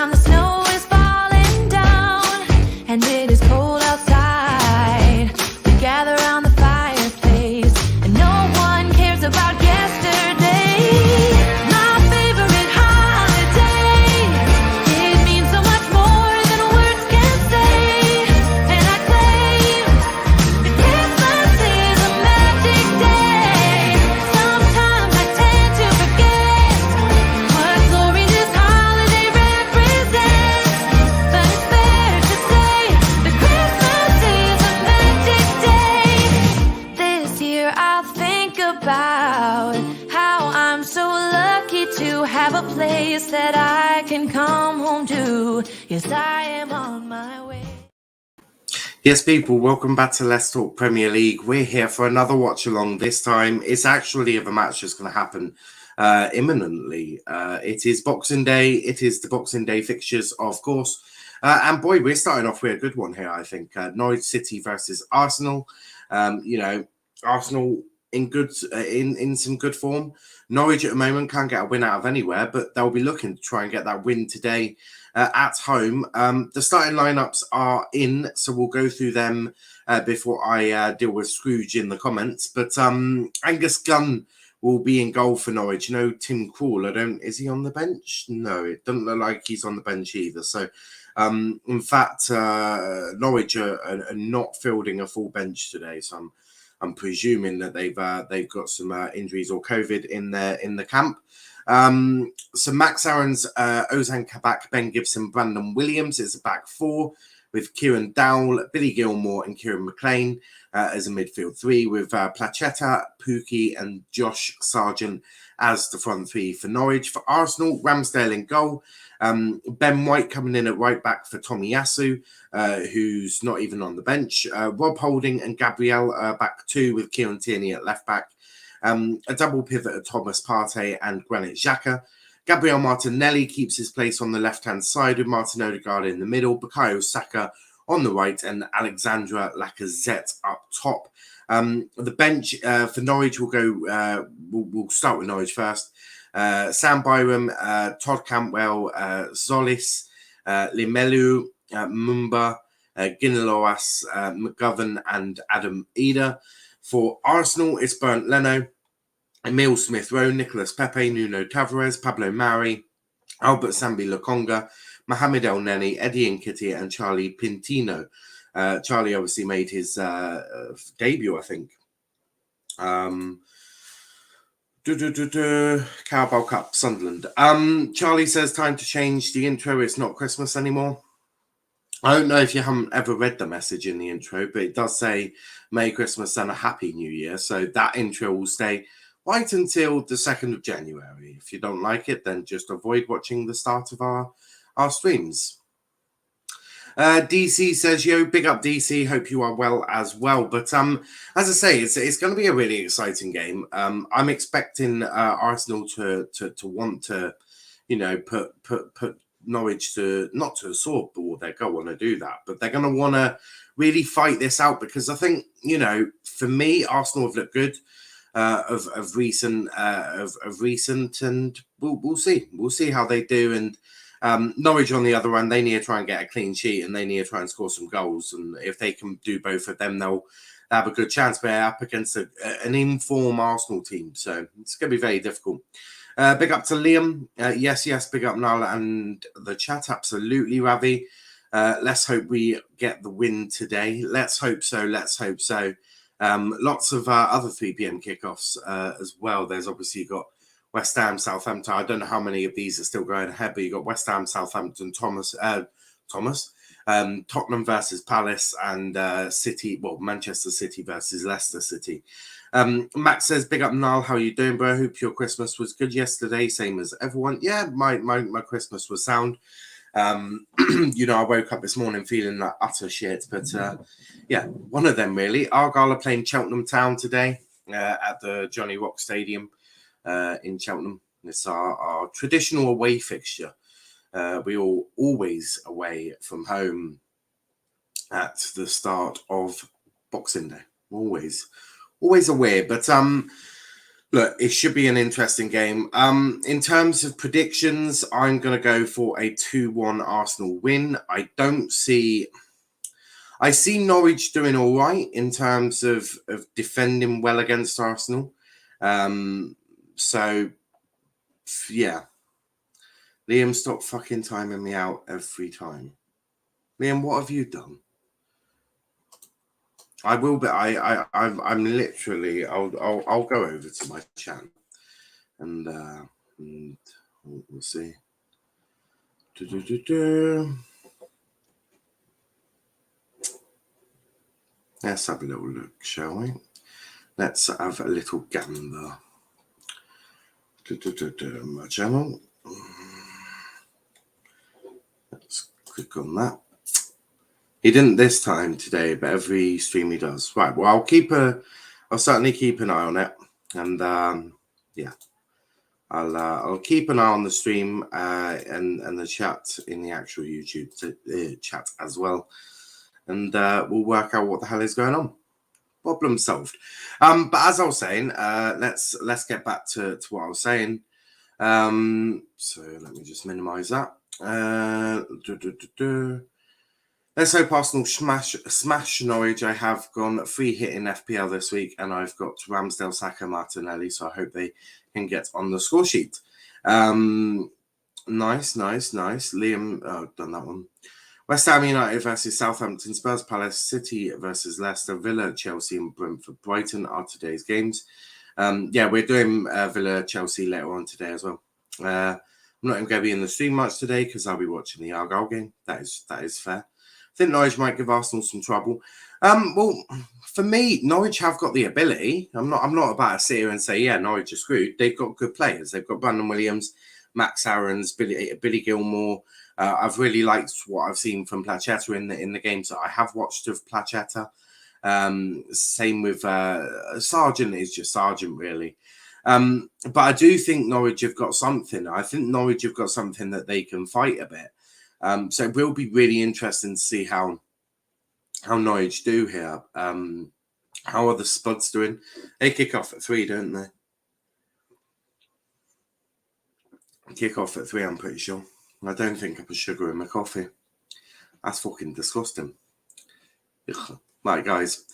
time the snow is falling down and it is cold outside, we gather around the fireplace and no one cares about yesterday. My favorite holiday, it means so much more than words can say. And I claim that Christmas is a magic day. Sometimes I tend to forget what glory this holiday represents, but it's fair to say that Christmas is a magic day. This year I'll think about how I'm so lucky to have a place that I can come home to. Yes, I am on my way. Yes, people, welcome back to Let's Talk Premier League. We're here for another watch along. This time, it's actually of a match that's going to happen imminently. It is Boxing Day. It is the Boxing Day fixtures, of course. And boy, we're starting off with a good one here, I think. Norwich City versus Arsenal. Arsenal in good in some good form. Norwich at the moment can't get a win out of anywhere, but they'll be looking to try and get that win today at home. The starting lineups are in, so we'll go through them before I deal with Scrooge in the comments. But Angus Gunn will be in goal for Norwich. No Tim Krul. Is he on the bench? No, it doesn't look like he's on the bench either. So in fact, Norwich are not fielding a full bench today. So I'm presuming that they've got some injuries or COVID in the camp. So Max Aarons, Ozan Kabak, Ben Gibson, Brandon Williams is a back four with Kieran Dowell, Billy Gilmore and Kieran McLean as a midfield three with Placheta, Pookie and Josh Sargent as the front three for Norwich. For Arsenal, Ramsdale in goal. Ben White coming in at right back for Tomiyasu, who's not even on the bench. Rob Holding and Gabriel back two with Kieran Tierney at left back. A double pivot of Thomas Partey and Granit Xhaka. Gabriel Martinelli keeps his place on the left-hand side with Martin Odegaard in the middle, Bukayo Saka on the right and Alexandra Lacazette up top. The bench for Norwich will go. We'll start with Norwich first. Sam Byram, Todd Cantwell, Zolis, Limelu, Mumba, Giniloas, McGovern and Adam Eder. For Arsenal, it's Bernd Leno, Emile Smith-Rowe, Nicolas Pepe, Nuno Tavares, Pablo Mari, Albert Sambi Lokonga, Mohamed El Neni, Eddie Nketiah and Charlie Pintino. Charlie obviously made his debut, I think. Carabao Cup, Sunderland. Charlie says time to change the intro. It's not Christmas anymore. I don't know if you haven't ever read the message in the intro, but it does say Merry Christmas and a Happy New Year. So that intro will stay right until the 2nd of January. If you don't like it, then just avoid watching the start of our streams. DC says, yo, big up DC. Hope you are well as well. But as I say, it's going to be a really exciting game. I'm expecting Arsenal to want to, put Norwich not to a sword, they don't want to do that, but they're going to want to really fight this out because I think, for me, Arsenal have looked good of recent, and we'll see how they do. And Norwich on the other end, they need to try and get a clean sheet and they need to try and score some goals. And if they can do both of them, they'll have a good chance. But up against an informed Arsenal team, so it's going to be very difficult. Big up to Liam. Yes, big up Niall and the chat. Absolutely, Ravi. Let's hope we get the win today. Let's hope so. Lots of other 3 p.m. kickoffs as well. There's obviously got West Ham, Southampton. I don't know how many of these are still going ahead, but you got West Ham, Southampton, Tottenham versus Palace and City. Well, Manchester City versus Leicester City. Max says, big up Niall, how you doing, bro? Hope your Christmas was good yesterday, same as everyone. Yeah, my Christmas was sound. I woke up this morning feeling like utter shit, but one of them really. Argyle are playing Cheltenham Town today at the Johnny Rock Stadium in Cheltenham. It's our traditional away fixture. We all always away from home at the start of Boxing Day. Always away. But Look, it should be an interesting game. In terms of predictions, I'm going to go for a 2-1 Arsenal win. I see Norwich doing all right in terms of defending well against Arsenal. So, yeah. Liam, stop fucking timing me out every time. Liam, what have you done? I will be. I'm literally. I'll go over to my chat, and we'll see. Let's have a little look, shall we? Let's have a little gander. My channel. Let's click on that. He didn't this time today, but every stream he does. Right. Well, I'll certainly keep an eye on it, and yeah, I'll keep an eye on the stream and the chat in the actual YouTube chat as well, and we'll work out what the hell is going on. Problem solved. But as I was saying, let's get back to what I was saying. So let me just minimize that. Let's hope Arsenal smash Norwich. I have gone free hit in FPL this week, and I've got Ramsdale, Saka, Martinelli, so I hope they can get on the score sheet. Nice. Liam, done that one. West Ham United versus Southampton, Spurs Palace, City versus Leicester, Villa, Chelsea, and Brentford, Brighton are today's games. Yeah, we're doing Villa, Chelsea later on today as well. I'm not even going to be in the stream much today because I'll be watching the Argyle game. That is fair. I think Norwich might give Arsenal some trouble. Well, for me, Norwich have got the ability. I'm not about to sit here and say, yeah, Norwich are screwed. They've got good players. They've got Brandon Williams, Max Aarons, Billy Gilmore. I've really liked what I've seen from Placheta in the games that I have watched of Placheta. Same with Sargent is just Sargent, really. But I do think Norwich have got something. I think Norwich have got something that they can fight a bit. So it will be really interesting to see how Norwich do here. How are the Spuds doing? They kick off at 3, don't they? Kick off at 3, I'm pretty sure. I don't think I put sugar in my coffee. That's fucking disgusting. Ugh. Right, guys.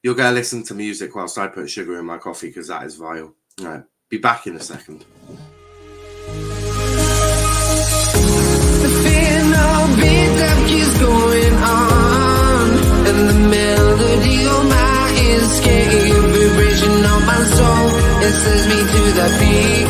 You're going to listen to music whilst I put sugar in my coffee because that is vile. All right, be back in a second. Keeps going on, and the melody on my escape, vibration on my soul, it sends me to the peak.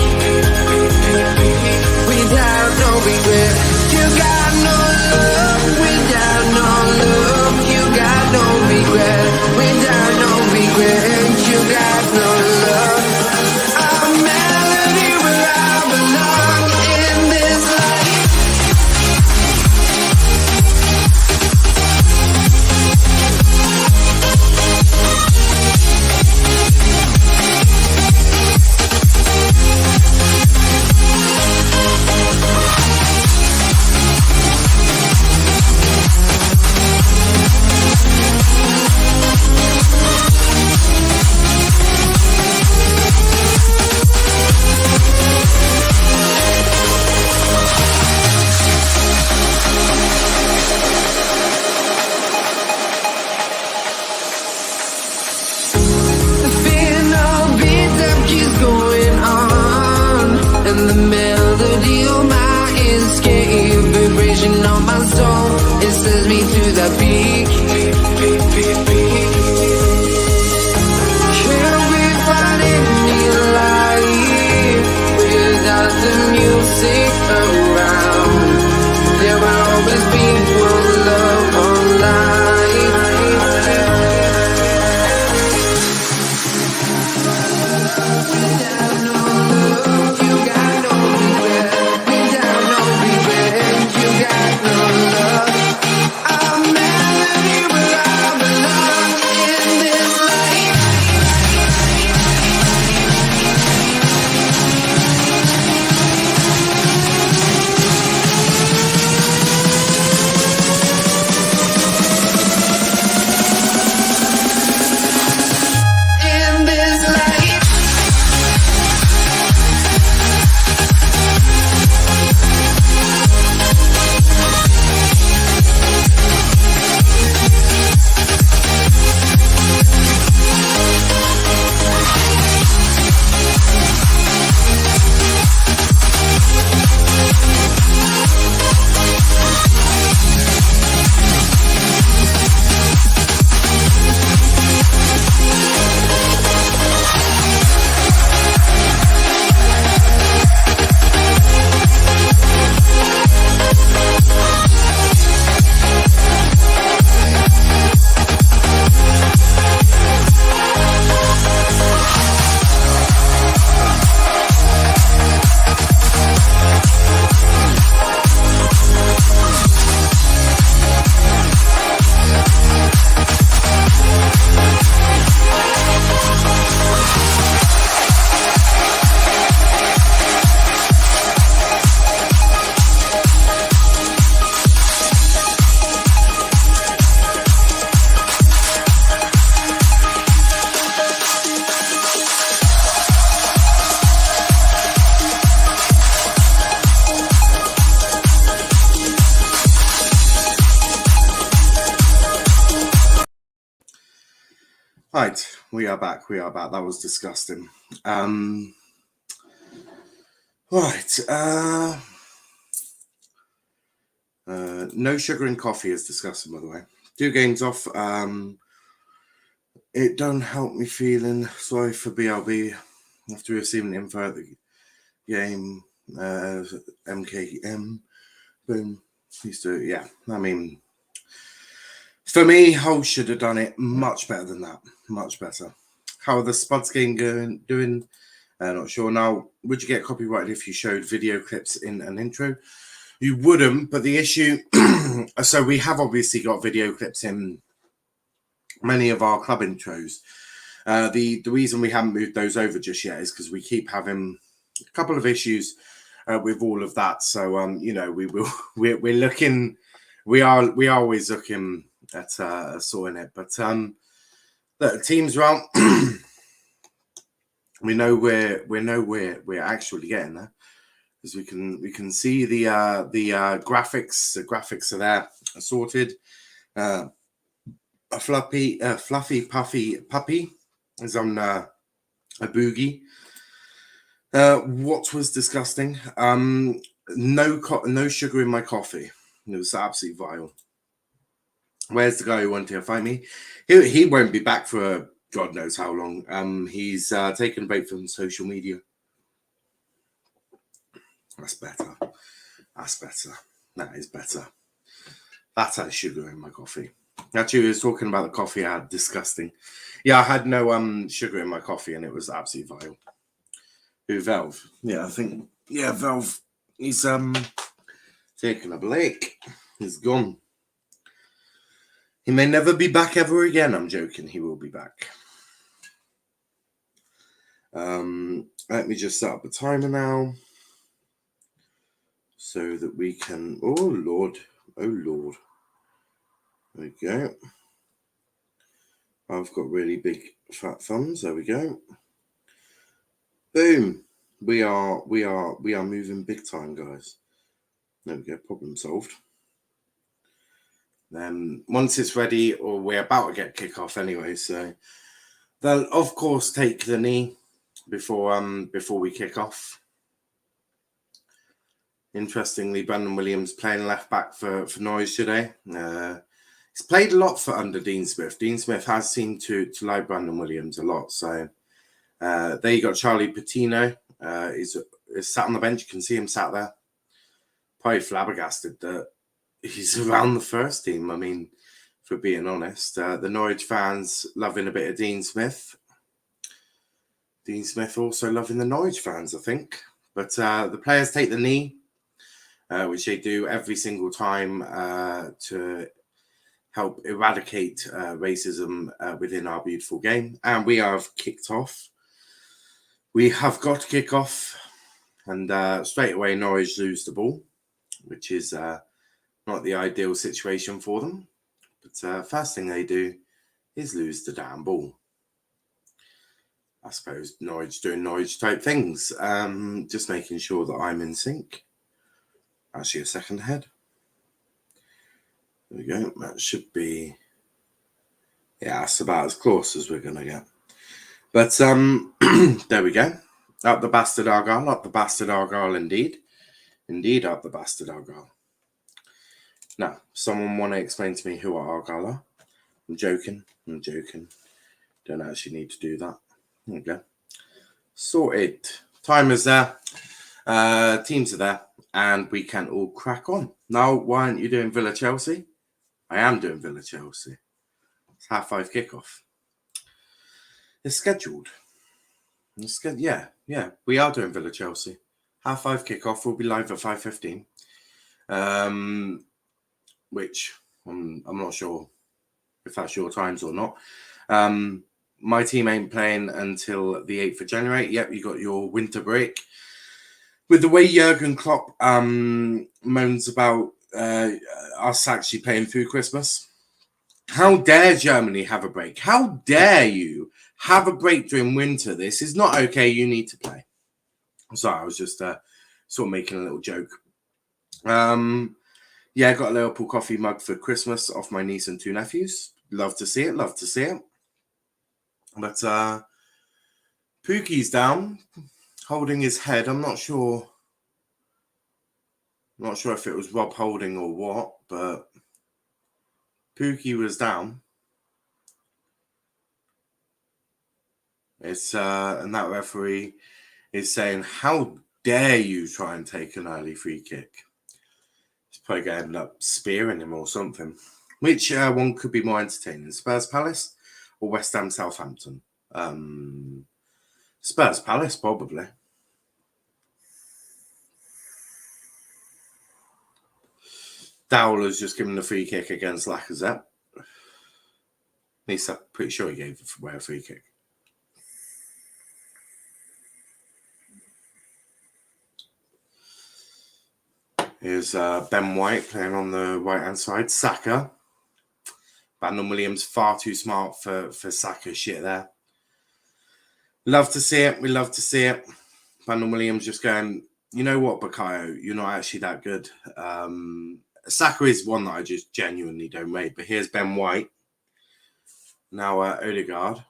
Without no regret, you got no love. Without no love, you got no regret. Without no regret, you got no love. A melody where I belong in this life. Right, we are back. That was disgusting. Right. No sugar in coffee is disgusting, by the way. 2 games off. It don't help me feeling sorry for BLB after receiving info at the game. MKM. Boom. Used to, yeah. I mean, for me, Hull should have done it much better than that. Much better. How are the Spuds game doing? Not sure. Now, would you get copyrighted if you showed video clips in an intro? You wouldn't, but the issue... so we have obviously got video clips in many of our club intros. The reason we haven't moved those over just yet is because we keep having a couple of issues with all of that. So, you know, we're looking... We are always looking at sorting it. But the teams are out. we know we're actually getting there, as we can see the graphics. The graphics are there, sorted. A fluffy puffy puppy is on a boogie. What was disgusting? No sugar in my coffee. It was absolutely vile. Where's the guy who wanted to find me? He won't be back for God knows how long. He's taken a break from social media. That's better. That's better. That is better. That had sugar in my coffee. Actually, we was talking about the coffee I had. Disgusting. Yeah, I had no sugar in my coffee, and it was absolutely vile. Who, Velv? Yeah, I think. Yeah, Velv. He's taking a break. He's gone. He may never be back ever again. I'm joking. He will be back. Let me just set up a timer now, so that we can. Oh Lord. Oh Lord. There we go. I've got really big fat thumbs. There we go. Boom. We are moving big time, guys. There we go. Problem solved. Then once it's ready, or we're about to get kick-off anyway, so they'll of course take the knee before we kick off. Interestingly, Brandon Williams playing left back for Norwich today. He's played a lot for under Dean Smith. Dean Smith has seemed to like Brandon Williams a lot. So there you got Charlie Patino. He's sat on the bench. You can see him sat there. Probably flabbergasted that he's around the first team. I mean, for being honest, the Norwich fans loving a bit of Dean Smith. Dean Smith also loving the Norwich fans, I think. But the players take the knee, which they do every single time to help eradicate racism within our beautiful game. And we have kicked off. We have got to kick off. And straight away, Norwich lose the ball, which is not the ideal situation for them. But first thing they do is lose the damn ball. I suppose Norwich doing Norwich type things. Just making sure that I'm in sync. Actually, a second ahead. There we go. That should be... Yeah, that's about as close as we're going to get. But there we go. Up the bastard Argyle. Up the bastard Argyle indeed. Indeed, up the bastard Argyle. Now, someone want to explain to me who Argyle are? I'm joking. Don't actually need to do that. There we go. Sorted. Timer's there. Teams are there. And we can all crack on. Now, why aren't you doing Villa Chelsea? I am doing Villa Chelsea. It's 5:30 kickoff. It's scheduled. Yeah. We are doing Villa Chelsea. 5:30 kickoff. We'll be live at 5:15. Which I'm not sure if that's your times or not. My team ain't playing until the 8th of January. Yep, you got your winter break. With the way Jurgen Klopp moans about us actually playing through Christmas. How dare Germany have a break? How dare you have a break during winter? This is not okay. You need to play. Sorry, I was just sort of making a little joke. Yeah, I got a Liverpool coffee mug for Christmas off my niece and 2 nephews. Love to see it. But Pukki's down, holding his head. I'm not sure if it was Rob Holding or what, but Pukki was down. It's and that referee is saying, "How dare you try and take an early free kick?" He's probably going to end up spearing him or something. Which one could be more entertaining, Spurs Palace or West Ham Southampton? Spurs Palace, probably. Dowler's just given the free kick against Lacazette. At least I'm pretty sure he gave away a free kick. Here's Ben White playing on the right-hand side. Saka. Brandon Williams far too smart for Saka shit there. Love to see it. We love to see it. Brandon Williams just going, you know what, Bukayo, you're not actually that good. Saka is one that I just genuinely don't rate. But here's Ben White. Now Odegaard.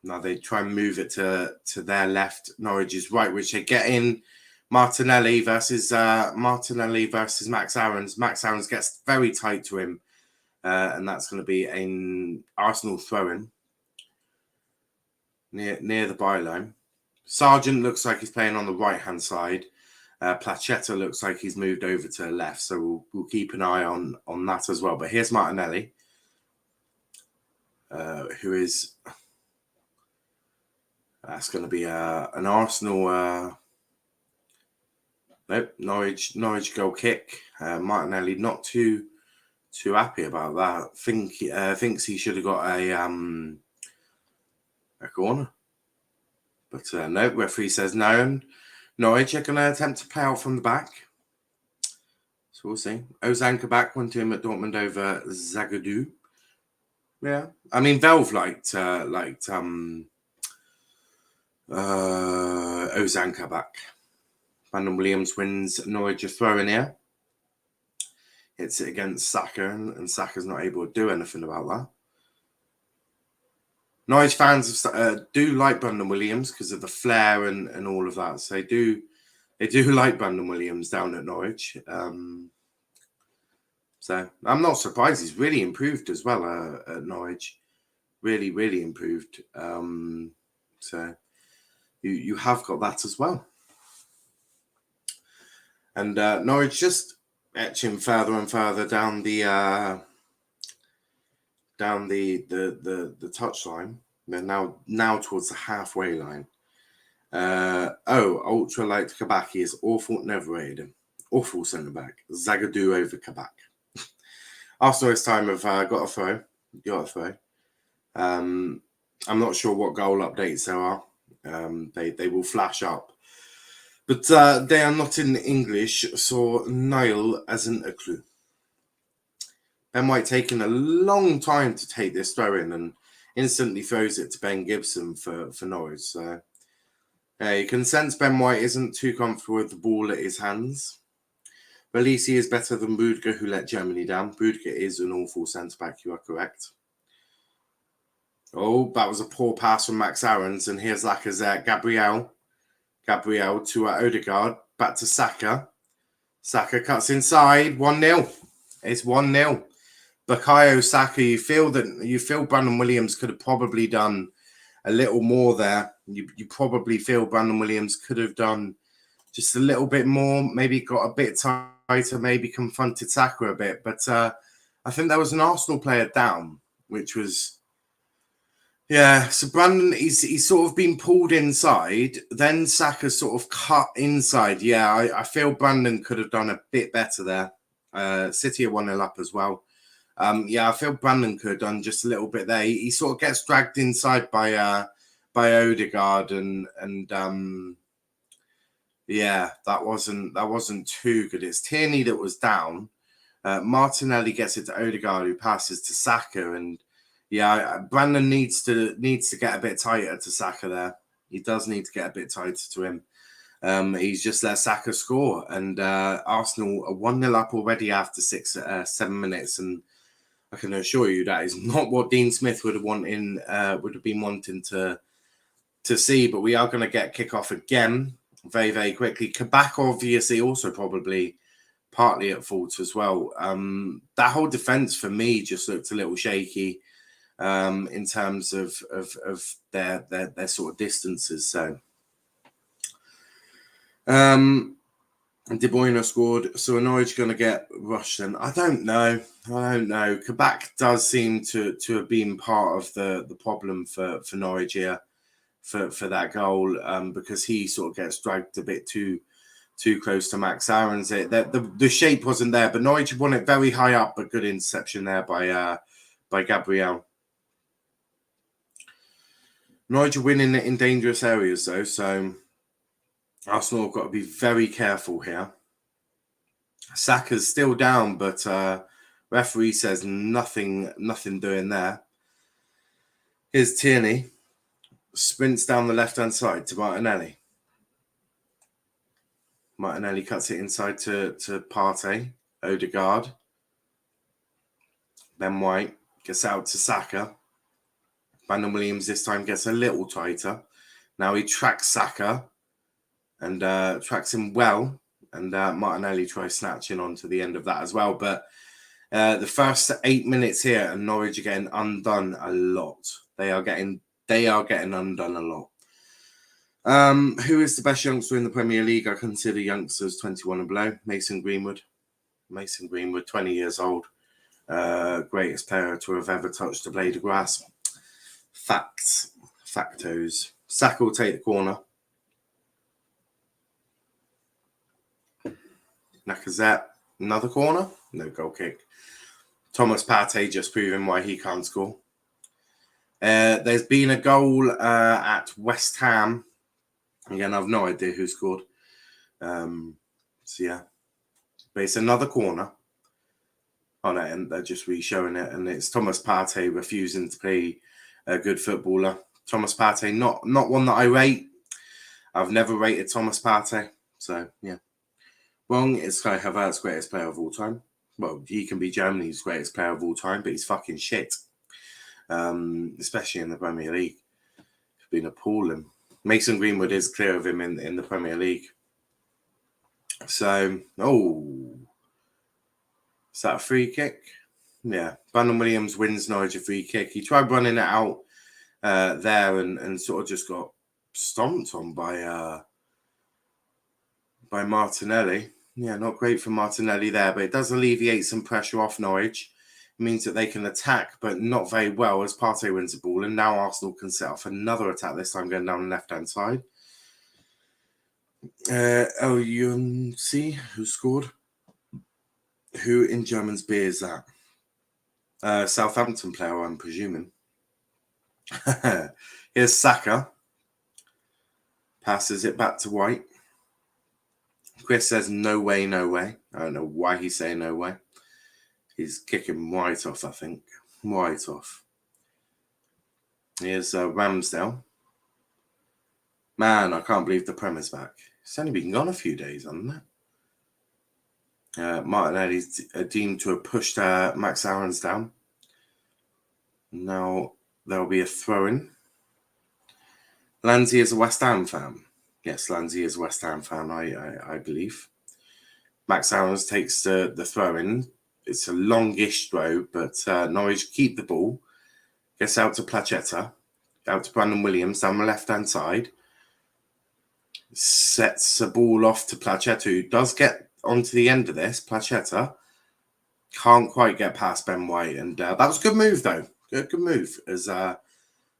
Now they try and move it to their left. Norwich is right, which they get in. Martinelli versus Max Aarons. Max Aarons gets very tight to him. And that's going to be an Arsenal throw-in near the byline. Sargent looks like he's playing on the right-hand side. Plachetta looks like he's moved over to the left. So we'll keep an eye on that as well. But here's Martinelli, who is... That's going to be an Arsenal... Nope, Norwich goal kick. Martinelli not too happy about that. Thinks he should have got a corner. But no, referee says no. And Norwich are going to attempt to play out from the back. So we'll see. Ozan Kabak went to him at Dortmund over Zagadou. Yeah. I mean, Velv liked Ozan Kabak. Brandon Williams wins Norwich a throw in here. Hits it against Saka, and Saka's not able to do anything about that. Norwich fans do like Brandon Williams because of the flair and all of that. So they do like Brandon Williams down at Norwich. So I'm not surprised. He's really improved as well at Norwich. Really, really improved. So you have got that as well. And Norwich just etching further and further down the touchline. They're now towards the halfway line. Ultra light Kabaki is awful. Never rated him. Awful centre back. Zagadou over Kabak. Arsenal this time have got a throw. I'm not sure what goal updates there are. They will flash up. But they are not in English, so Niall hasn't a clue. Ben White taking a long time to take this throw in and instantly throws it to Ben Gibson for Norwich. So you can sense Ben White isn't too comfortable with the ball at his hands. But at least he is better than Budga, who let Germany down. Budga is an awful centre-back, you are correct. Oh, that was a poor pass from Max Aarons. And here's Lacazette. Gabriel to Odegaard. Back to Saka. Saka cuts inside. 1-0. It's 1-0. Bukayo Saka, you feel Brandon Williams could have probably done a little more there. You probably feel Brandon Williams could have done just a little bit more, maybe got a bit tighter, maybe confronted Saka a bit. But I think there was an Arsenal player down, which was... Yeah, so Brandon, he's sort of been pulled inside, then Saka sort of cut inside. Yeah, I feel Brandon could have done a bit better there. City are 1-0 up as well. I feel Brandon could have done just a little bit there. He sort of gets dragged inside by Odegaard and that wasn't too good. It's Tierney that was down. Martinelli gets it to Odegaard, who passes to Saka, and Brandon needs to get a bit tighter to Saka there. He does need to get a bit tighter to him. He's just let Saka score, and Arsenal are 1-0 up already after 7 minutes, and I can assure you that is not what Dean Smith would have been wanting to see. But we are going to get kickoff again very, very quickly. Kabak obviously also probably partly at fault as well. That whole defense for me just looked a little shaky in terms of their sort of distances. So De Bruyne scored, so Norwich going to get rushed. And I don't know. Kabak does seem to have been part of the problem for Norwich here for that goal, because he sort of gets dragged a bit too close to Max Aarons. The shape wasn't there, but Norwich won it very high up, but good interception there by Gabriel. Norwich are winning in dangerous areas though, so Arsenal have got to be very careful here. Saka's still down, but referee says nothing doing there. Here's Tierney. Sprints down the left-hand side to Martinelli. Martinelli cuts it inside to Partey. Odegaard. Ben White gets out to Saka. Brandon Williams this time gets a little tighter. Now he tracks Saka and tracks him well. And Martinelli tries snatching onto the end of that as well. But the first 8 minutes here, and Norwich are getting undone a lot. They are getting undone a lot. Who is the best youngster in the Premier League? I consider youngsters 21 and below. Mason Greenwood, 20 years old. Greatest player to have ever touched a blade of grass. Factos. Saka will take the corner. Lacazette, another corner. No goal kick. Thomas Partey just proving why he can't score. There's been a goal at West Ham. Again, I've no idea who scored. So yeah. But it's another corner on it, and they're just re-showing it. And it's Thomas Partey refusing to play a good footballer. Thomas Partey, not one that I rate. I've never rated Thomas Partey. So, yeah. Wrong. It's Kai Havertz, greatest player of all time. Well, he can be Germany's greatest player of all time, but he's fucking shit. Especially in the Premier League. It's been appalling. Mason Greenwood is clear of him in the Premier League. So, is that a free kick? Yeah. Brandon Williams wins Norwich a free kick. He tried running it out there and sort of just got stomped on by Martinelli. Yeah, not great for Martinelli there, but it does alleviate some pressure off Norwich. It means that they can attack, but not very well as Partey wins the ball. And now Arsenal can set off another attack, this time going down the left-hand side. LUMC, who scored? Who in German's beer is that? Southampton player, I'm presuming. Here's Saka. Passes it back to White. Chris says, no way, no way. I don't know why he's saying no way. He's kicking White off, I think. White off. Here's Ramsdale. Man, I can't believe the Prem is back. It's only been gone a few days, hasn't it? Martinelli's deemed to have pushed Max Aarons down. Now there'll be a throw-in. Lanzi is a West Ham fan. Yes, Lanzi is a West Ham fan, I believe. Max Aarons takes the throw-in. It's a longish throw, but Norwich keep the ball. Gets out to Placheta. Out to Brandon Williams down the left-hand side. Sets the ball off to Placheta, who does get onto the end of this. Placheta can't quite get past Ben White. And that was a good move, though. Good move as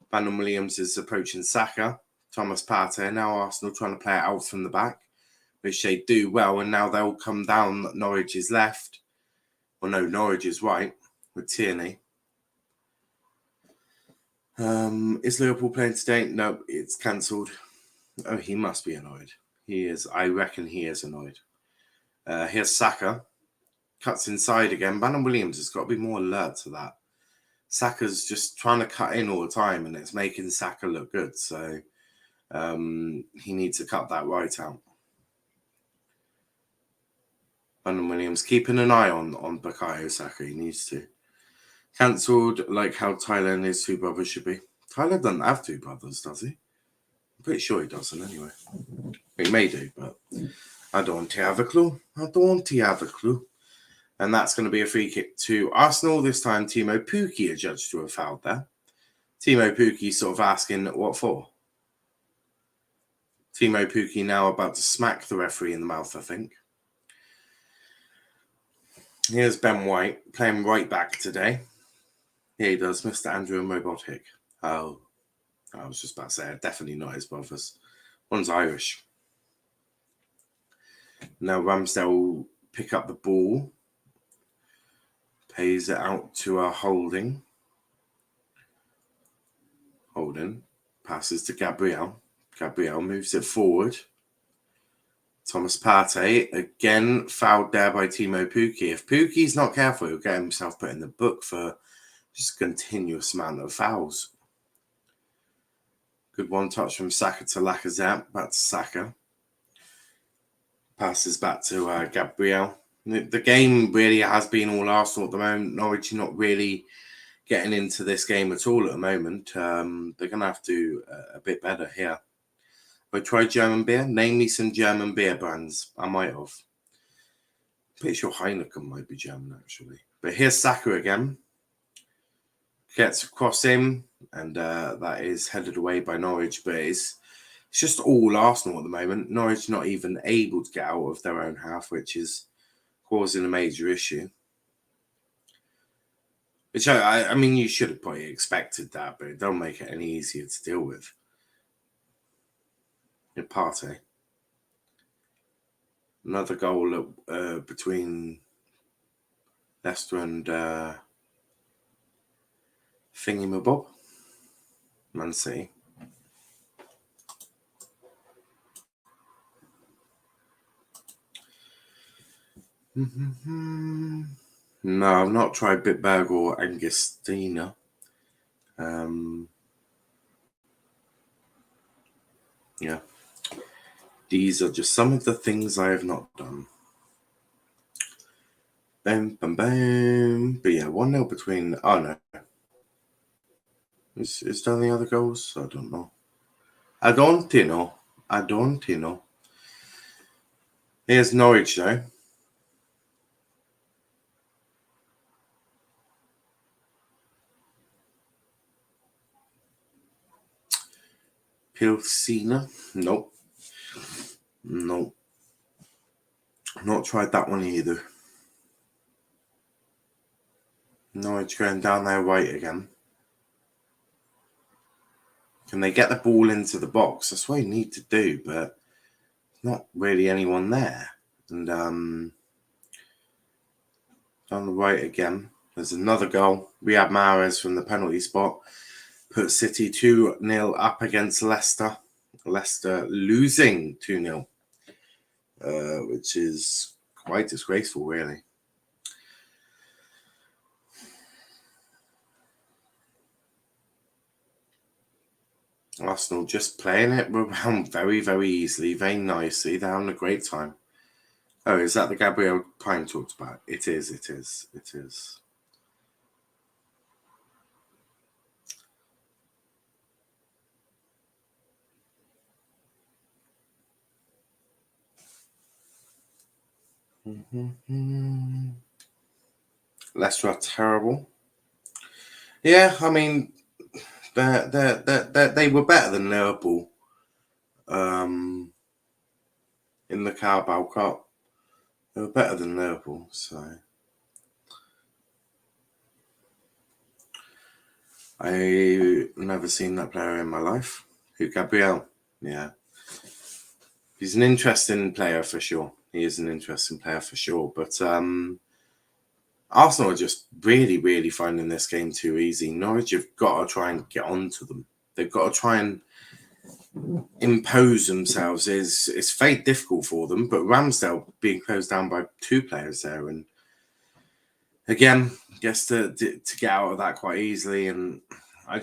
Brandon Williams is approaching Saka. Thomas Partey. Now Arsenal trying to play it out from the back, which they do well. And now they'll come down Norwich's left. Well, no, Norwich is right with Tierney. Is Liverpool playing today? No, it's cancelled. Oh, he must be annoyed. He is. I reckon he is annoyed. Here's Saka. Cuts inside again. Brandon Williams has got to be more alert to that. Saka's just trying to cut in all the time, and it's making Saka look good. So he needs to cut that right out. Brandon Williams keeping an eye on Bukayo Saka. He needs to. Cancelled like how Tyler and his two brothers should be. Tyler doesn't have two brothers, does he? I'm pretty sure he doesn't anyway. He may do, but I don't have a clue. I don't have a clue. And that's going to be a free kick to Arsenal. This time, Timo Pukki adjudged to have fouled there. Timo Pukki sort of asking what for. Timo Pukki now about to smack the referee in the mouth, I think. Here's Ben White playing right back today. Yeah, he does, Mr. Andrew Robotic. Oh, I was just about to say, definitely not his brothers. One's Irish. Now Ramsdale will pick up the ball. Pays it out to Holding. Holding passes to Gabriel. Gabriel moves it forward. Thomas Partey, again fouled there by Timo Pukki. If Pukki's not careful, he'll get himself put in the book for just a continuous amount of fouls. Good one touch from Saka to Lacazette. Back to Saka. Passes back to Gabriel. The game really has been all Arsenal at the moment. Norwich not really getting into this game at all at the moment. They're going to have to do a bit better here. I tried German beer. Name me some German beer brands. I might have. Pretty sure Heineken might be German, actually. But here's Saka again. Gets across him, and that is headed away by Norwich. But it's just all Arsenal at the moment. Norwich not even able to get out of their own half, which is causing a major issue. Which, I mean, you should have probably expected that, but it don't make it any easier to deal with. Partey. Another goal between Leicester and Thingamabob. Man City. No, I've not tried Bitburger or Angostina. Yeah. These are just some of the things I have not done. Bam, bam, bam. But yeah, 1-0 between... Oh, no. Is there any other goals? I don't know. I don't know. Here's Norwich, though. Pilsina. Nope. Not tried that one either. Norwich going down their right again. Can they get the ball into the box? That's what you need to do, but not really anyone there. And down the right again. There's another goal. Riyad Mahrez from the penalty spot. Put City 2-0 up against Leicester. Leicester losing 2-0, which is quite disgraceful, really. Arsenal just playing it around very, very easily, very nicely. They're having a great time. Oh, is that the Gabriel Pine talked about? It is. Leicester are terrible. Yeah, I mean, they were better than Liverpool in the Carabao Cup. They were better than Liverpool, so I've never seen that player in my life. Who, Gabriel? Yeah. He's an interesting player for sure. He is an interesting player for sure. But Arsenal are just really, really finding this game too easy. Norwich have got to try and get onto them. They've got to try and impose themselves. It's very difficult for them. But Ramsdale being closed down by two players there, and again, gets to get out of that quite easily. And I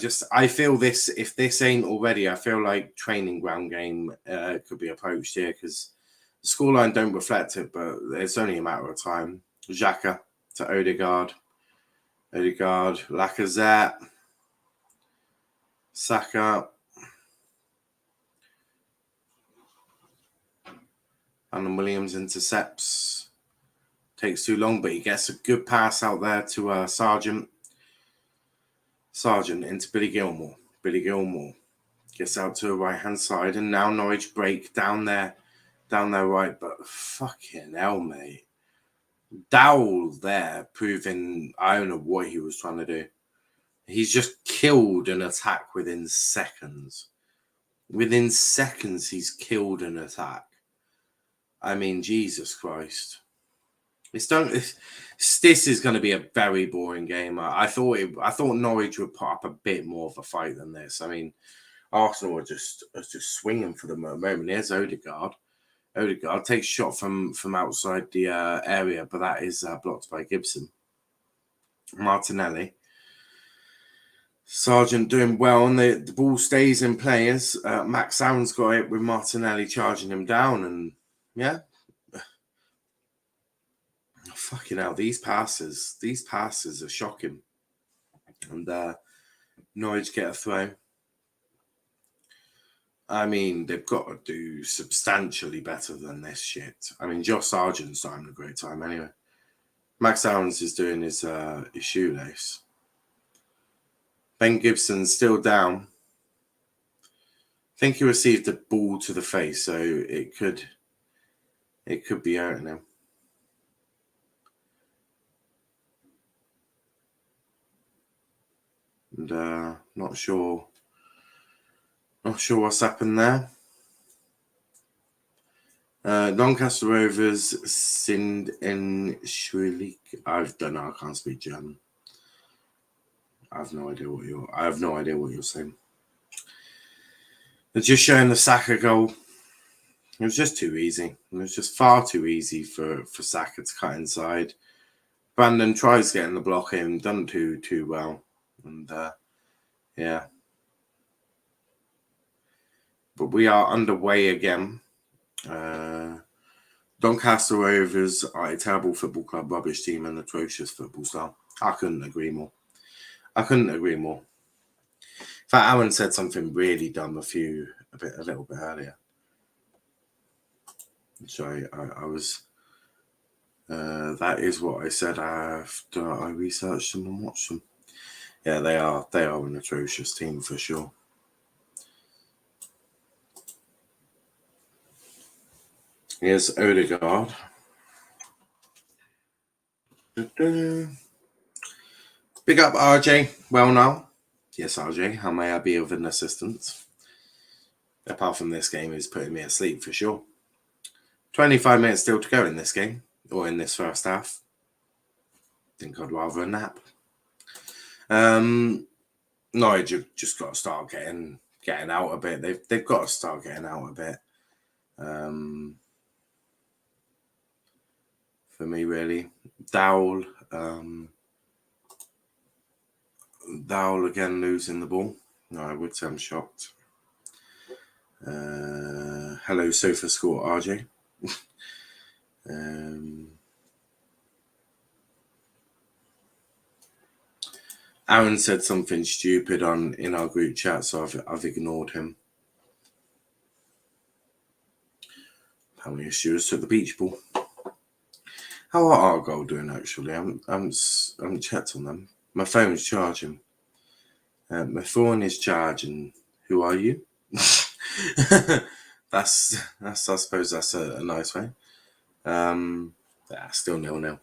feel this, if this ain't already, I feel like training ground game could be approached here, because the scoreline don't reflect it, but it's only a matter of time. Xhaka to Odegaard. Odegaard, Lacazette, Saka, Alan Williams intercepts. Takes too long, but he gets a good pass out there to Sargent. Sargent into Billy Gilmore. Billy Gilmore gets out to the right-hand side, and now Norwich break down there right, but fucking hell, mate. Dowell there proving, I don't know what he was trying to do. He's just killed an attack within seconds. Within seconds, he's killed an attack. I mean, Jesus Christ. This is going to be a very boring game. I thought Norwich would put up a bit more of a fight than this. I mean, Arsenal are just swinging for the moment. Here's Odegaard. Odegaard takes a shot from outside the area, but that is blocked by Gibson. Martinelli. Sargent doing well, and the ball stays in play as Max Allen's got it with Martinelli charging him down, and yeah. Fucking hell, these passes are shocking. And Norwich get a throw. I mean, they've got to do substantially better than this shit. I mean, Josh Sargent's having a great time anyway. Max Allen's is doing his shoelace. Ben Gibson's still down. I think he received a ball to the face, so it could be hurting him. And not sure what's happened there. Doncaster Rovers sind in Schwierig. I don't know. I can't speak German. I have no idea what you're saying. They're just showing the Saka goal. It was just too easy. It was just far too easy for Saka to cut inside. Brandon tries getting the block in, done too well. And yeah. But we are underway again. Doncaster Rovers are a terrible football club, rubbish team, and atrocious football style. I couldn't agree more. In fact, Alan said something really dumb a little bit earlier. Sorry, I was. That is what I said after I researched them and watched them. Yeah, they are an atrocious team for sure. Here's Odegaard. Big up RJ. Well now. Yes, RJ, how may I be of an assistance? Apart from this game is putting me asleep for sure. 25 minutes still to go in this game, or in this first half. I think I'd rather a nap. Norwich have just got to start getting out a bit. They've got to start getting out a bit. For me, really. Dowell again losing the ball. No, I would say I'm shocked. Hello, Sofa Score RJ. Aaron said something stupid in our group chat, so I've ignored him. How many issues took the beach ball? How are Argyle doing actually? I'm checked on them. My phone's charging. My phone is charging. Who are you? That's I suppose that's a nice way. Still 0-0.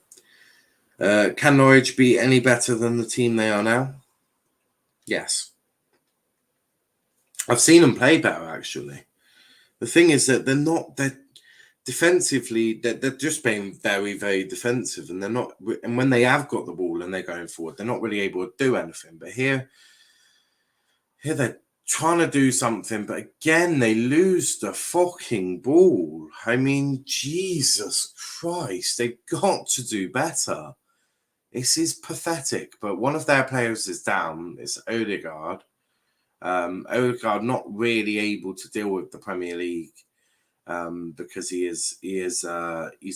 Can Norwich be any better than the team they are now? Yes. I've seen them play better actually. The thing is that they're defensively, they're just being very, very defensive, and they're not. And when they have got the ball and they're going forward, they're not really able to do anything. But here they're trying to do something, but again they lose the fucking ball. I mean, Jesus Christ, they've got to do better. This is pathetic. But one of their players is down. It's Odegaard. Odegaard not really able to deal with the Premier League. Because he's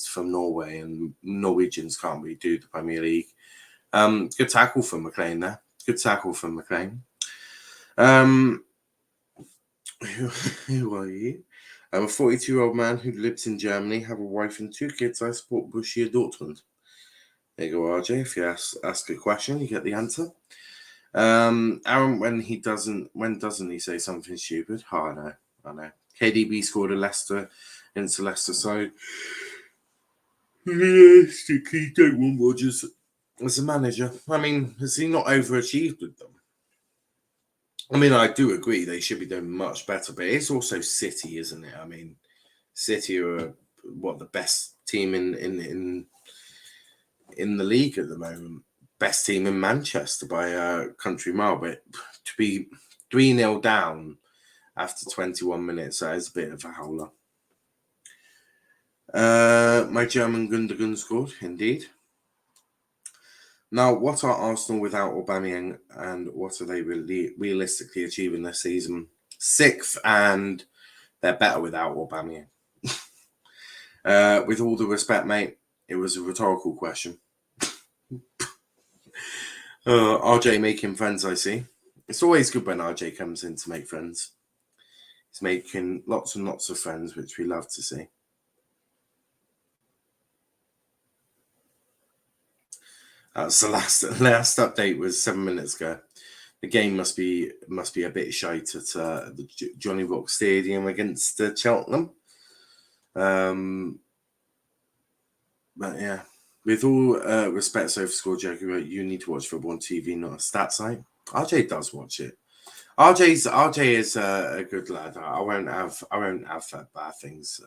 from Norway and Norwegians can't really do the Premier League. Good tackle from McLean there. Good tackle from McLean. Who are you? I'm a 42-year-old man who lives in Germany, have a wife and 2 kids. I support Borussia Dortmund. There you go, RJ. If you ask a question, you get the answer. Aaron, when doesn't he say something stupid? Oh, I know. KDB scored against the Leicester side. He don't want Rodgers as a manager. I mean, has he not overachieved with them? I mean, I do agree they should be doing much better, but it's also City, isn't it? I mean, City are the best team in the league at the moment. Best team in Manchester by a country mile, but to be 3-0 down after 21 minutes, that is a bit of a howler. My German Gundogan scored, indeed. Now, what are Arsenal without Aubameyang, and what are they realistically achieving this season? 6th, and they're better without Aubameyang. With all the respect, mate, it was a rhetorical question. RJ making friends, I see. It's always good when RJ comes in to make friends. He's making lots and lots of friends, which we love to see. So last update was 7 minutes ago. The game must be a bit shite at the Johnny Rock Stadium against Cheltenham. But yeah, with all respect, Sofa Score Jaguar, you need to watch football on TV, not a stat site. RJ does watch it. RJ is a good lad. I won't have bad things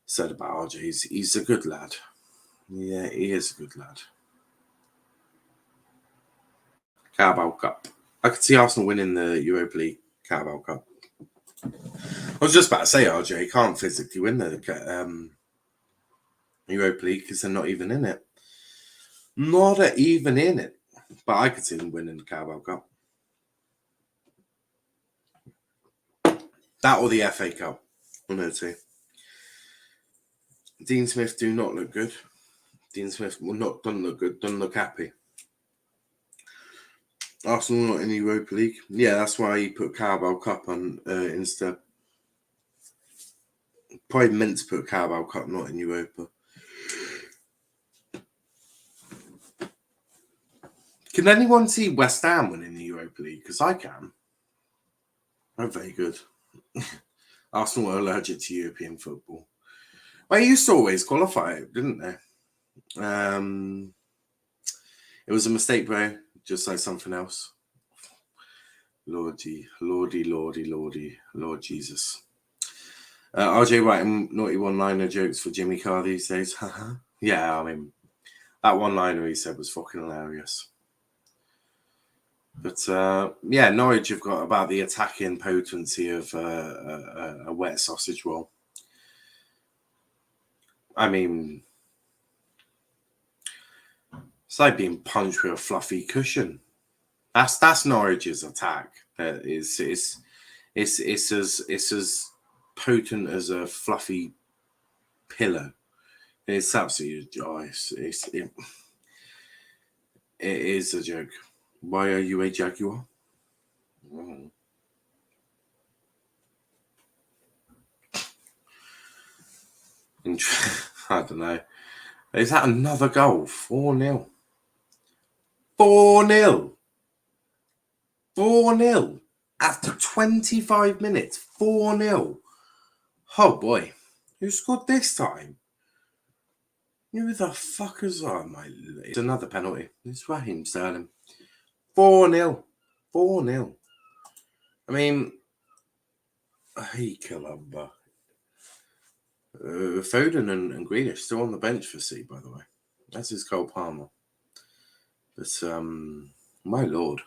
said about RJ. He's a good lad. Yeah, he is a good lad. Carabao Cup. I could see Arsenal winning the Europa League Carabao Cup. I was just about to say, RJ can't physically win the Europa League because they're not even in it. Not even in it. But I could see them winning the Carabao Cup. That or the FA Cup. One of the two. Dean Smith do not look good. Dean Smith doesn't look good, doesn't look happy. Arsenal not in the Europa League. Yeah, that's why he put Carabao Cup on instead. Probably meant to put Carabao Cup, not in Europa. Can anyone see West Ham winning the Europa League? Because I can. They're very good. Arsenal are allergic to European football. Well, they used to always qualify it, didn't they? It was a mistake, bro. Just like something else. Lordy, Lord Jesus. RJ writing naughty one-liner jokes for Jimmy Carr these days. Yeah, I mean, that one-liner he said was fucking hilarious. But yeah, Norwich have got about the attacking potency of a wet sausage roll. I mean, it's like being punched with a fluffy cushion. That's Norwich's attack. It's as potent as a fluffy pillow. It's absolutely it is a joke. Why are you a Jaguar? I don't know. Is that another goal? 4-0. 4-0. 4-0. After 25 minutes. 4-0. Oh boy. Who scored this time? Who the fuckers are my... It's another penalty. It's Raheem Sterling. 4-0. 4-0. I mean... Hey, Columba. Foden and Greenish still on the bench for C, by the way. That's his Cole Palmer. But, my lord.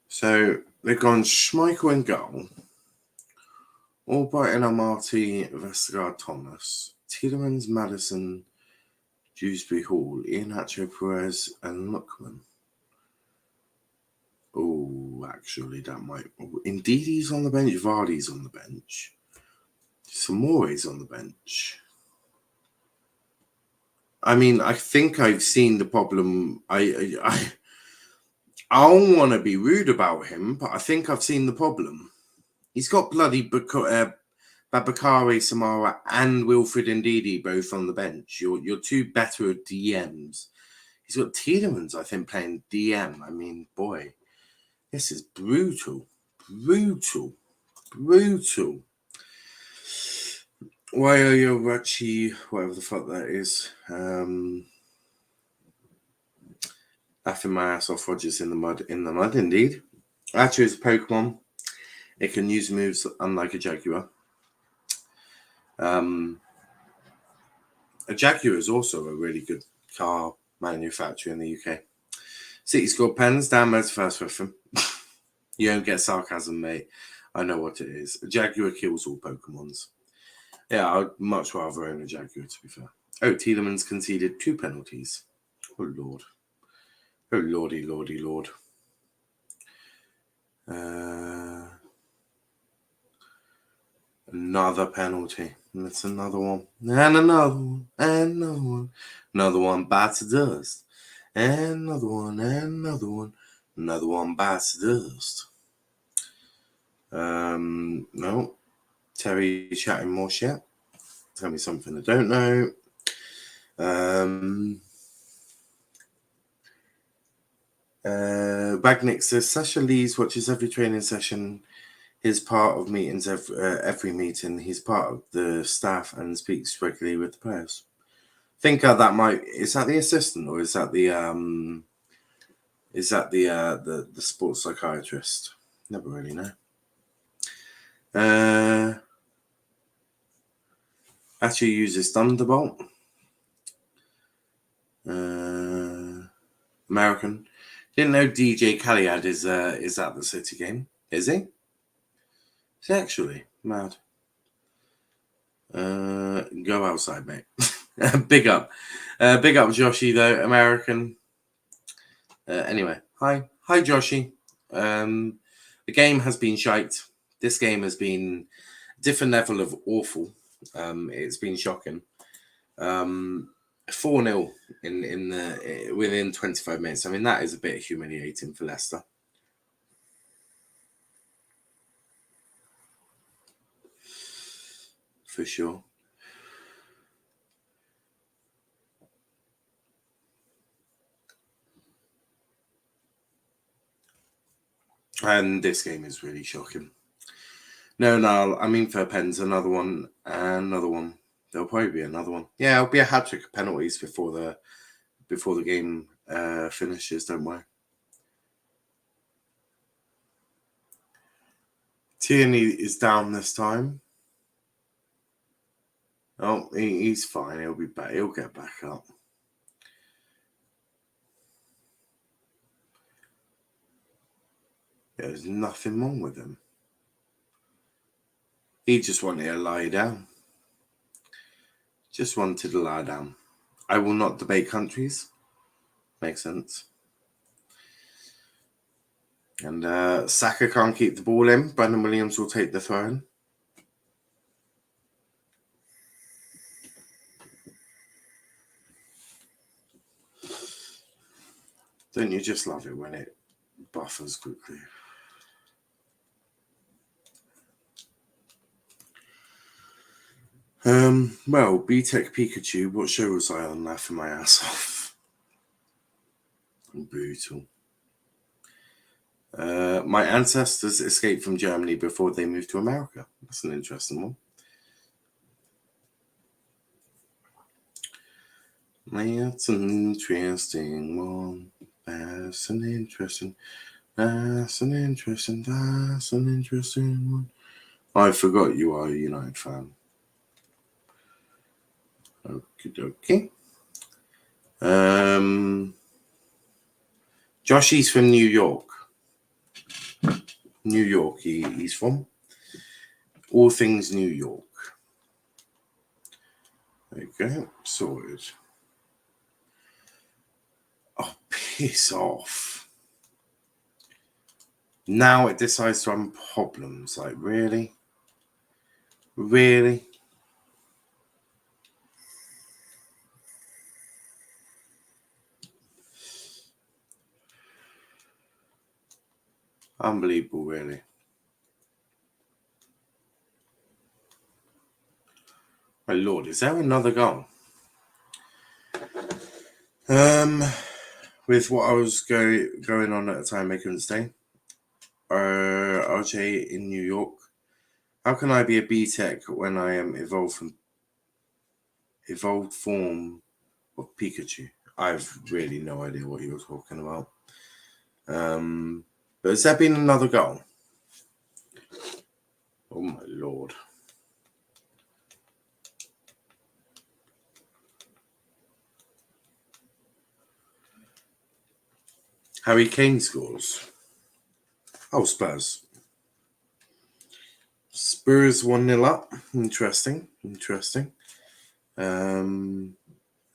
So, they've gone Schmeichel in goal. Albright and Amarty, Vestergaard, Thomas. Tielemans, Madison, Dewsbury Hall, Ian Hacho, Perez, and Lookman. Oh, actually, that might... Indeed, he's on the bench. Vardy's on the bench. Samore's on the bench. I mean, I think I've seen the problem. I don't want to be rude about him, but I think I've seen the problem. He's got bloody Babakari Samara and Wilfred Ndidi both on the bench. You're two better at DMs. He's got Tielemans, I think, playing DM. I mean, boy, this is brutal. Brutal. Brutal. Why are you Rachi, whatever the fuck that is? Laughing my ass off Rogers in the mud, indeed. Achu is a Pokemon. It can use moves unlike a Jaguar. A Jaguar is also a really good car manufacturer in the UK. City scored pens, Dan Med's first with him. You don't get sarcasm, mate. I know what it is. A Jaguar kills all Pokemons. Yeah, I'd much rather own a Jaguar, to be fair. Oh, Tielemans conceded 2 penalties. Oh, Lord. Oh, lordy, lordy, lord. Another penalty. That's another one. And another one. And another one. Another one bites the dust. And another one. And another one. Another one bites the dust. No. Terry chatting more shit. Tell me something I don't know. Bagnick says Sasha Lees watches every training session. He's part of meetings every meeting. He's part of the staff and speaks regularly with the players. Think that might is that the assistant or is that the sports psychiatrist? Never really know. Actually uses Thunderbolt. American. Didn't know DJ Khaled is at the City game. Is he? Is he actually? Mad. Go outside, mate. Big up. Big up Joshy though, American. Anyway, hi Joshy. The game has been shite. This game has been a different level of awful. It's been shocking. 4-0 within 25 minutes. I mean, that is a bit humiliating for Leicester. For sure. And this game is really shocking. No, I mean for pens, another one, and another one. There'll probably be another one. Yeah, it'll be a hat-trick of penalties before the game finishes, don't worry. Tierney is down this time. Oh, he's fine. He'll be back. He'll get back up. There's nothing wrong with him. He just wanted to lie down. Just wanted to lie down. I will not debate countries. Makes sense. And Saka can't keep the ball in. Brandon Williams will take the throw in. Don't you just love it when it buffers quickly? Well, BTEC Pikachu, what show was I on laughing my ass off? Brutal. My ancestors escaped from Germany before they moved to America. That's an interesting one. That's an interesting one. That's an interesting one. I forgot you are a United fan. Okay. Joshy's from New York. New York, he's from. All things New York. There you go. Sorted. Oh, piss off. Now it decides to run problems. Like, really? Really? Unbelievable, really. My lord, is there another goal? With what I was going on at the time, I couldn't stay. RJ in New York. How can I be a B-Tech when I am evolved form of Pikachu? I've really no idea what you're talking about. But has there been another goal? Oh my lord. Harry Kane scores. Oh, Spurs. Spurs 1-0 up. Interesting.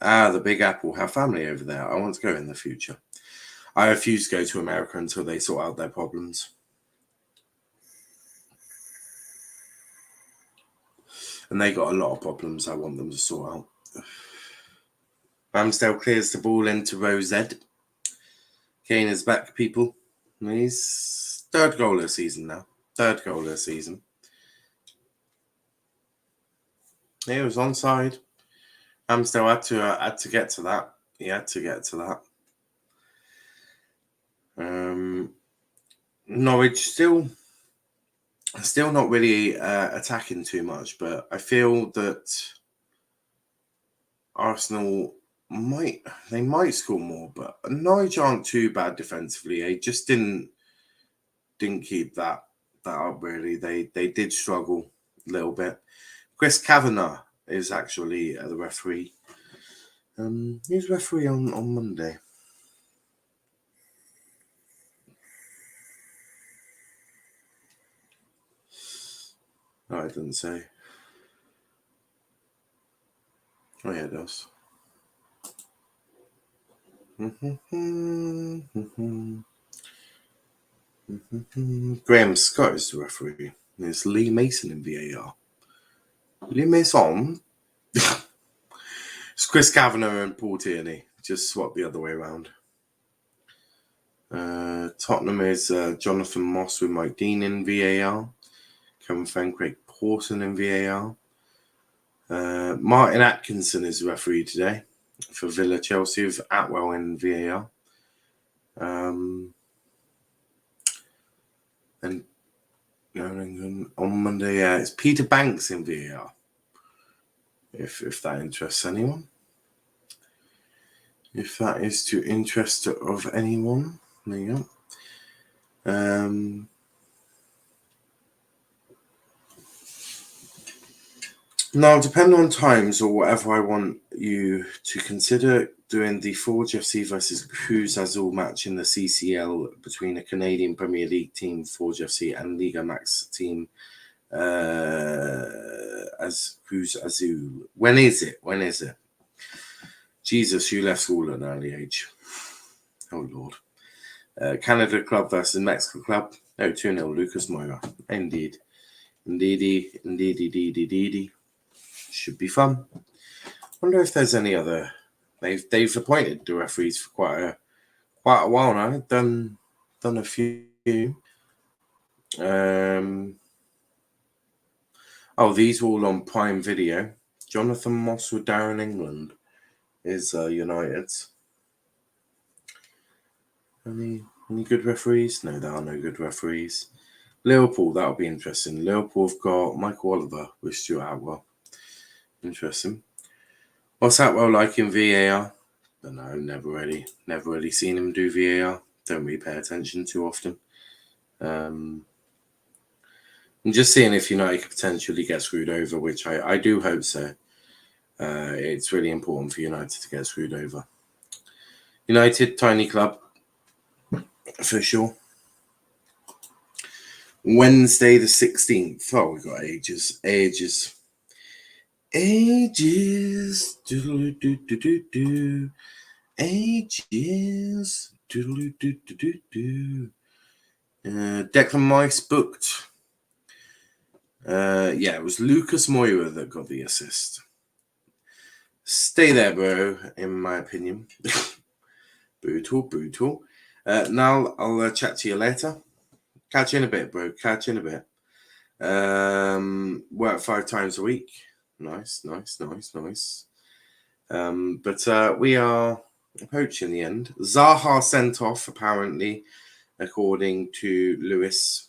The Big Apple have family over there. I want to go in the future. I refuse to go to America until they sort out their problems. And they got a lot of problems I want them to sort out. Ramsdale clears the ball into row Z. Kane is back, people. He's third goal of the season now. He was onside. Ramsdale had to get to that. He had to get to that. Norwich still not really attacking too much, but I feel that Arsenal might score more, but Norwich aren't too bad defensively. They just didn't keep that up really. They did struggle a little bit. Chris Kavanagh is actually the referee. He's referee on Monday. No, I didn't say. Oh yeah, it does. Graham Scott is the referee. There's Lee Mason in VAR. Lee Mason? It's Chris Kavanagh and Paul Tierney. Just swap the other way around. Tottenham is Jonathan Moss with Mike Dean in VAR. Kevin Fenn, Craig Pawson in VAR. Martin Atkinson is the referee today for Villa Chelsea with Atwell in VAR. And on Monday, it's Peter Banks in VAR. If that interests anyone. If that is to interest of anyone, there you go. Now, depending on times or whatever I want you to consider doing the Forge FC versus Cruz Azul match in the CCL between a Canadian Premier League team, Forge FC, and Liga Max team as Cruz Azul. When is it? Jesus, you left school at an early age. Oh, Lord. Canada Club versus Mexico Club. 2-0, Lucas Moura. Indeed. Should be fun. Wonder if there's any other. They've appointed the referees for quite a while now. Done a few. These are all on Prime Video. Jonathan Moss with Darren England is United's. Any good referees? No, there are no good referees. Liverpool, that'll be interesting. Liverpool have got Michael Oliver with Stuart Atwell. Interesting. What's Atwell like in VAR? Don't know, never really seen him do VAR. Don't really pay attention too often. I'm just seeing if United could potentially get screwed over, which I do hope so. It's really important for United to get screwed over. United, tiny club, for sure. Wednesday the 16th. Oh, we've got ages. Ages. Doodle-doo-doo-doo-doo. Ages. Doodle-doo-doo-doo-doo. Declan Rice booked. It was Lucas Moura that got the assist. Stay there, bro, in my opinion. Brutal. Now I'll chat to you later. Catch you in a bit, bro. Catch you in a bit. Work 5 times a week. Nice. But we are approaching the end. Zaha sent off, apparently, according to Lewis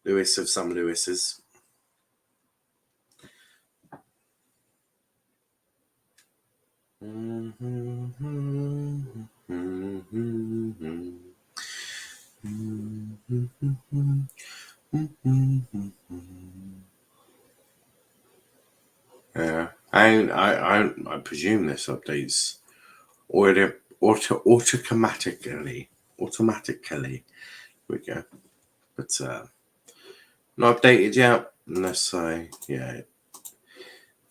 of some Lewises. Yeah, I presume this updates automatically. Here we go, but not updated yet unless it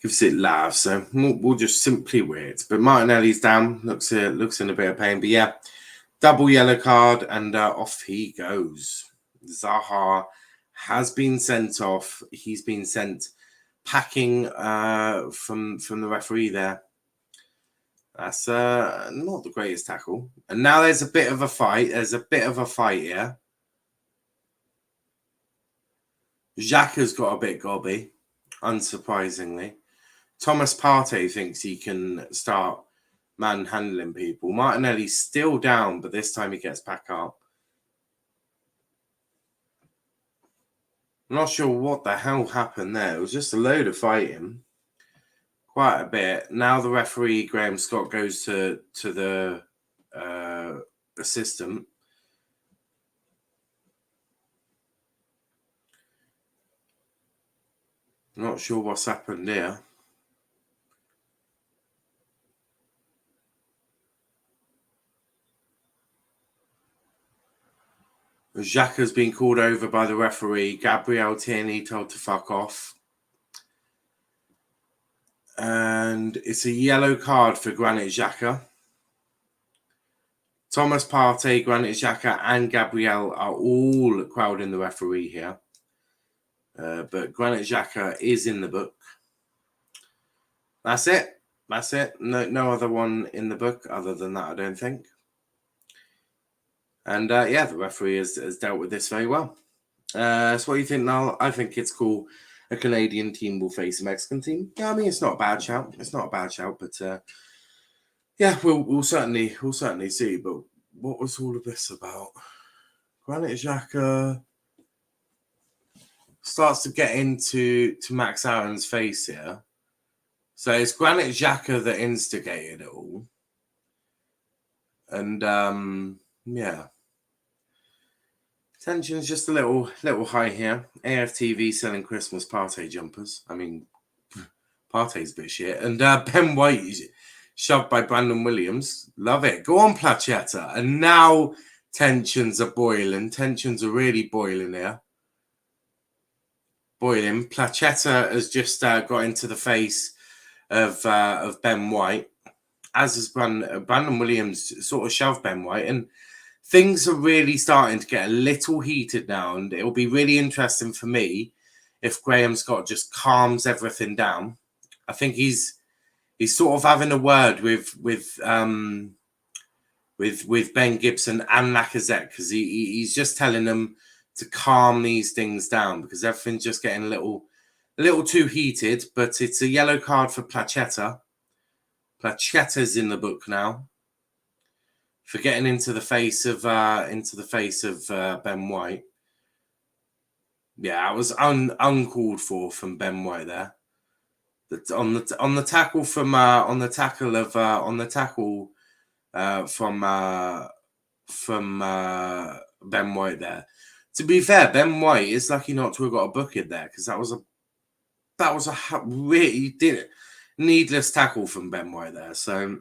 gives it live. So we'll just simply wait. But Martinelli's down. Looks in a bit of pain. But yeah, double yellow card and off he goes. Zaha has been sent off. He's been sent packing from the referee there. That's not the greatest tackle. And now there's a bit of a fight. Here. Xhaka's got a bit gobby, unsurprisingly. Thomas Partey thinks he can start manhandling people. Martinelli's still down, but this time he gets back up. I'm not sure what the hell happened there. It was just a load of fighting. Quite a bit. Now the referee, Graham Scott, goes to the assistant. I'm not sure what's happened here. Xhaka's been called over by the referee. Gabriel Tierney told to fuck off. And it's a yellow card for Granit Xhaka. Thomas Partey, Granit Xhaka, and Gabriel are all crowding the referee here. But Granit Xhaka is in the book. That's it. No other one in the book other than that, I don't think. And the referee has dealt with this very well. So what do you think, Niall? I think it's cool. A Canadian team will face a Mexican team. Yeah, I mean, it's not a bad shout. But we'll certainly see. But what was all of this about? Granit Xhaka starts to get into Max Aaron's face here. So it's Granit Xhaka that instigated it all. And tension's just a little high here. AFTV selling Christmas Partey jumpers. I mean, Partey's a bit shit. And Ben White is shoved by Brandon Williams. Love it. Go on, Placheta. And now tensions are boiling. Tensions are really boiling here. Placheta has just got into the face of Ben White, as has Brandon Williams sort of shoved Ben White, and things are really starting to get a little heated now. And it'll be really interesting for me if Graham Scott just calms everything down. I think he's sort of having a word with Ben Gibson and Lacazette, because he's just telling them to calm these things down because everything's just getting a little too heated. But it's a yellow card for Placheta. Placheta's in the book now for getting into the face of Ben White. Yeah, it was uncalled for from Ben White there. On the tackle from Ben White there. To be fair, Ben White is lucky not to have got a booking there, because that was a really needless tackle from Ben White there. So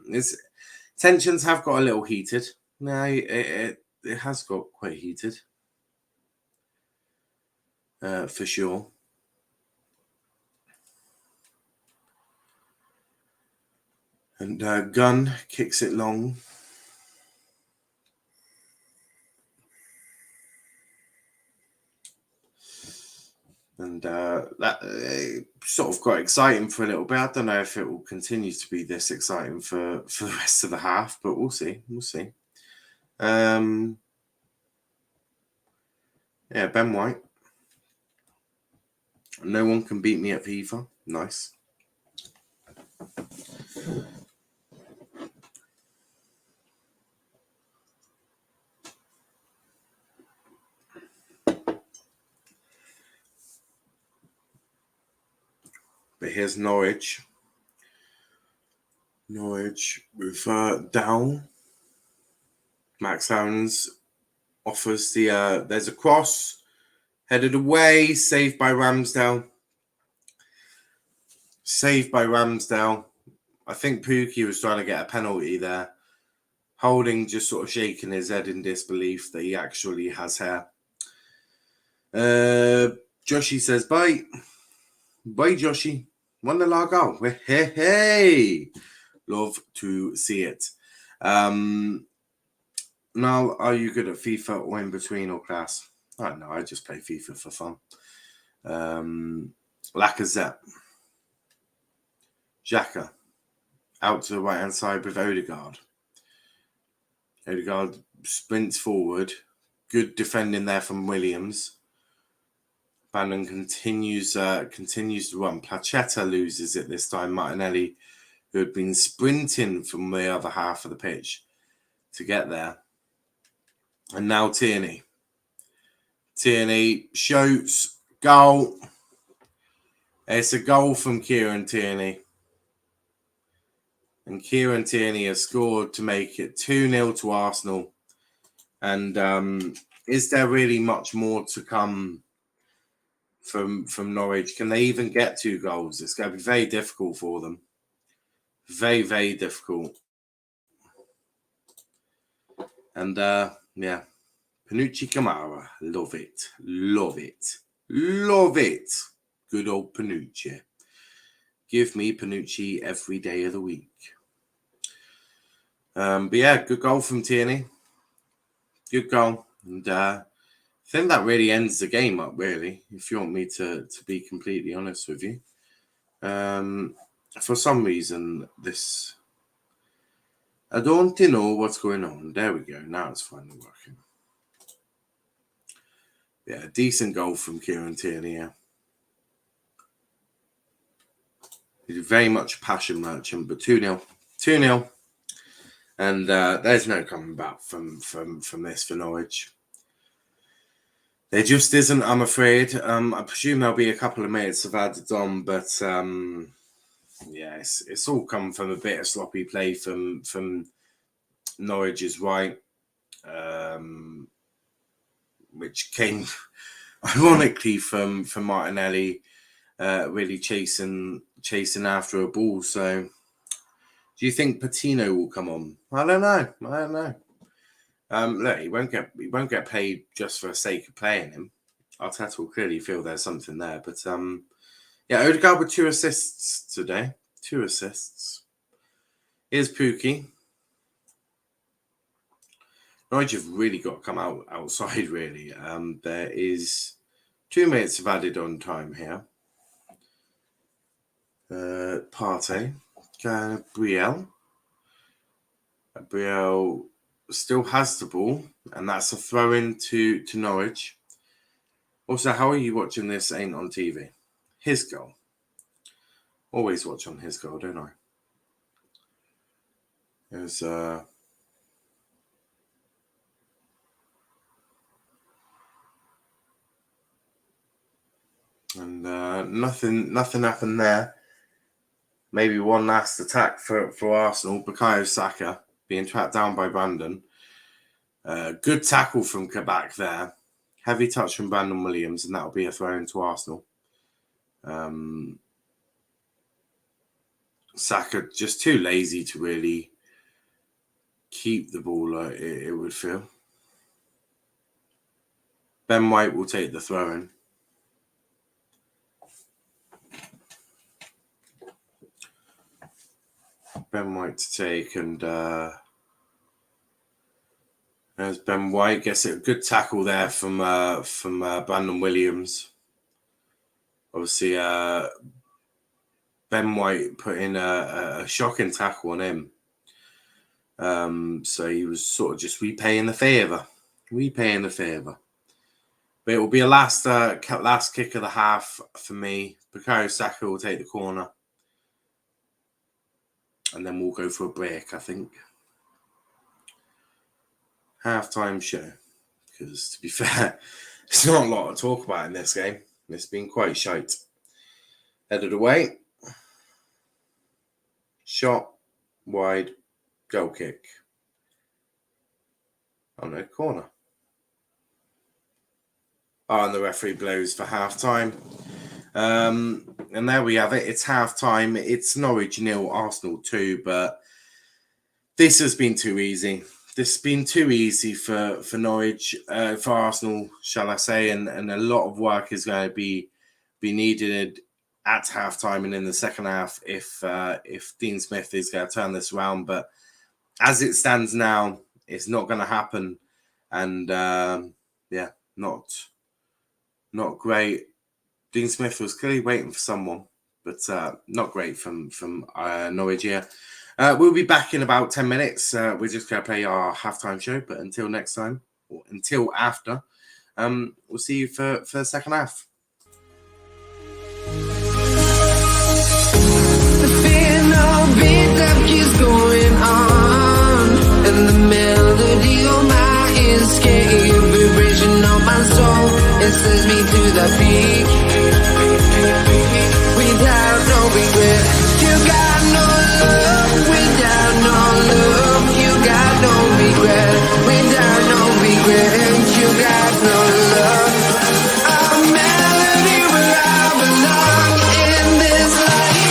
tensions have got a little heated. No, it has got quite heated, for sure. And Gunn kicks it long. And that sort of got exciting for a little bit. I don't know if it will continue to be this exciting for the rest of the half, but we'll see. Yeah, Ben White. No one can beat me at FIFA. Nice. But here's Norwich. Norwich with Dow. Max Aaron's offers the there's a cross headed away, saved by Ramsdale. Saved by Ramsdale. I think Pookie was trying to get a penalty there. Holding just sort of shaking his head in disbelief that he actually has hair. Joshy says bye. Bye, Joshy. Won the log out. Hey. Love to see it. Now, are you good at FIFA or in between or class? I don't know. I just play FIFA for fun. Lacazette. Xhaka. Out to the right-hand side with Odegaard. Odegaard sprints forward. Good defending there from Williams. Bannon continues to run. Plachetta loses it this time. Martinelli, who had been sprinting from the other half of the pitch to get there. And now Tierney. Tierney shoots. Goal. It's a goal from Kieran Tierney. And Kieran Tierney has scored to make it 2-0 to Arsenal. And is there really much more to come from Norwich? Can they even get 2 goals? It's going to be very difficult for them. Very, very difficult. And yeah, Panucci Kamara, love it, love it, love it. Good old Panucci. Give me Panucci every day of the week. But yeah, good goal from Tierney. Good goal. And I think that really ends the game up, really, if you want me to be completely honest with you. For some reason, this... I don't know what's going on. There we go. Now it's finally working. Yeah, decent goal from Kieran Tierney, yeah. He's very much passion merchant, but 2-0. 2-0. And there's no coming back from this for Norwich. There just isn't, I'm afraid. I presume there'll be a couple of minutes of added on, but yeah, it's all come from a bit of sloppy play from Norwich's right, which came ironically from Martinelli really chasing after a ball. So, do you think Patino will come on? I don't know. Look, he won't get paid just for the sake of playing him. Arteta will clearly feel there's something there, but yeah, Odegaard with 2 assists today. 2 assists. Here's Pookie. Norwich have really got to come outside, really. There is 2 minutes of added on time here. Partey. Gabriel still has the ball, and that's a throw-in to Norwich. Also, how are you watching this ain't on TV? His goal. Always watch on his goal, don't I? There's and nothing happened there. Maybe one last attack for Arsenal. Bukayo Saka being tracked down by Brandon. Good tackle from Kabak there. Heavy touch from Brandon Williams, and that'll be a throw into Arsenal. Saka just too lazy to really keep the ball, it would feel. Ben White will take the throw in. Ben White to take, and there's Ben White. Gets it. Good tackle there from Brandon Williams. Obviously, Ben White put in a shocking tackle on him. So he was sort of just repaying the favour. But But it will be a last kick of the half for me. Bukayo Saka will take the corner. And then we'll go for a break, I think. Half-time show. Because, to be fair, there's not a lot to talk about in this game. It's been quite shite. Headed away. Shot. Wide. Goal kick. Oh, no, corner. Oh, and the referee blows for half-time. And there we have it. It's half-time. It's Norwich 0, Arsenal 2. But this has been too easy. This has been too easy for Norwich, for Arsenal, shall I say. And a lot of work is going to be needed at half-time and in the second half if Dean Smith is going to turn this around. But as it stands now, it's not going to happen. And, not great. Dean Smith was clearly waiting for someone, but not great from Norwich here. We'll be back in about 10 minutes. We're just going to play our halftime show, but until next time, or until after, we'll see you for the second half. The final beat keeps going on, and the melody on my escape, vibration on my soul, it sends me to the peak. Without no regret, you got no love. Without no love, you got no regret. Without no regret, you got no love. A melody where I belong in this life.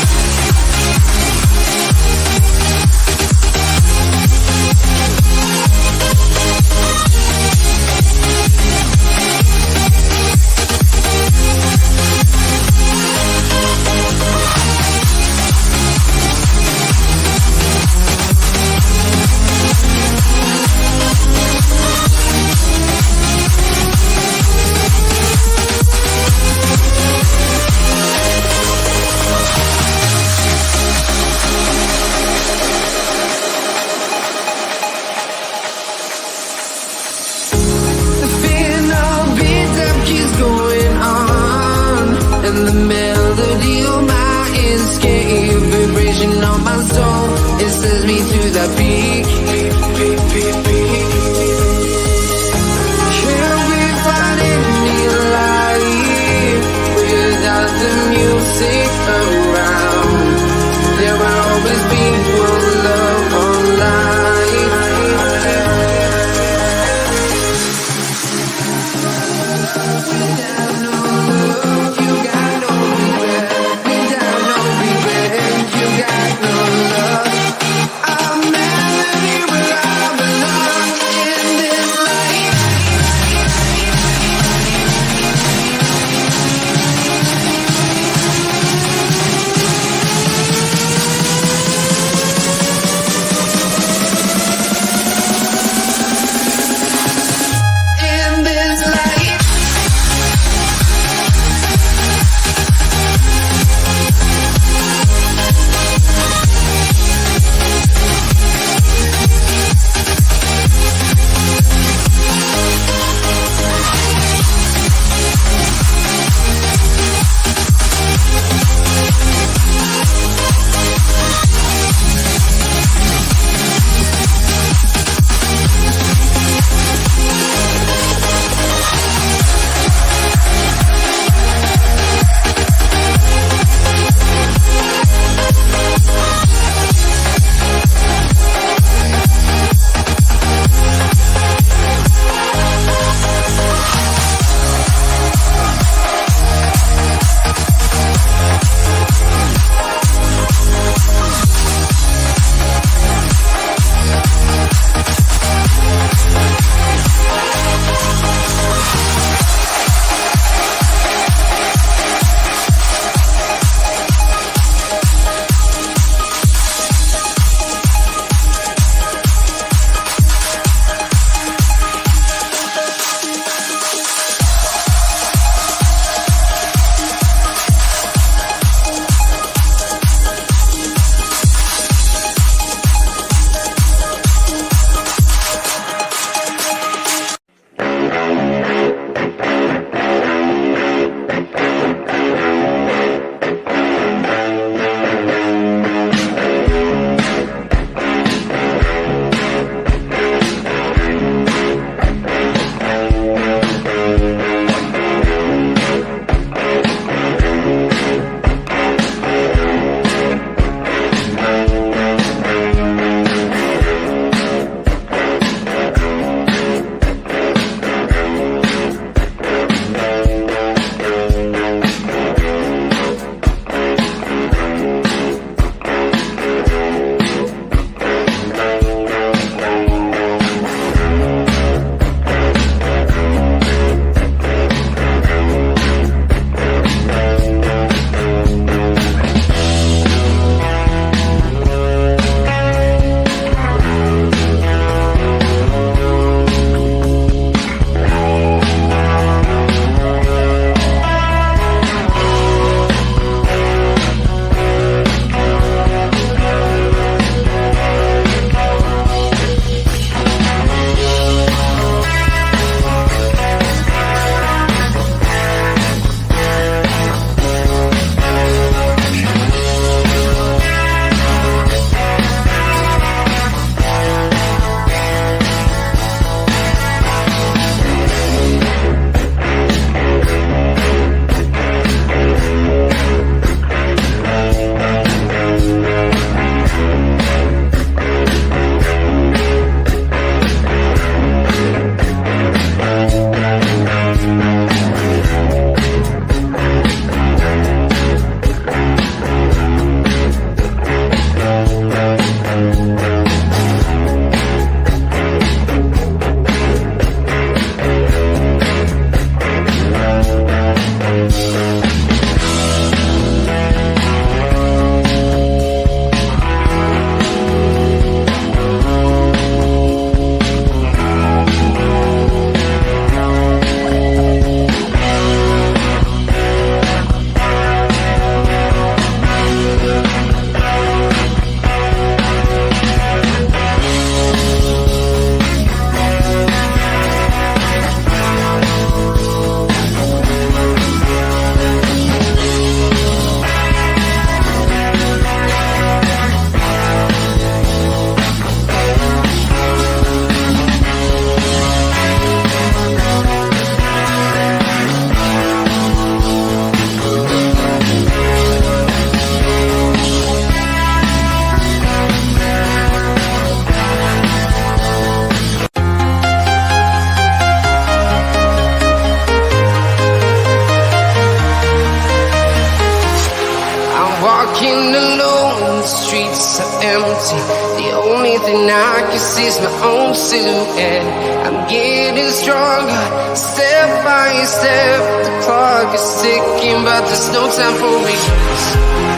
thing I can see is my own silhouette. I'm getting stronger, step by step. The clock is ticking, but there's no time for regrets.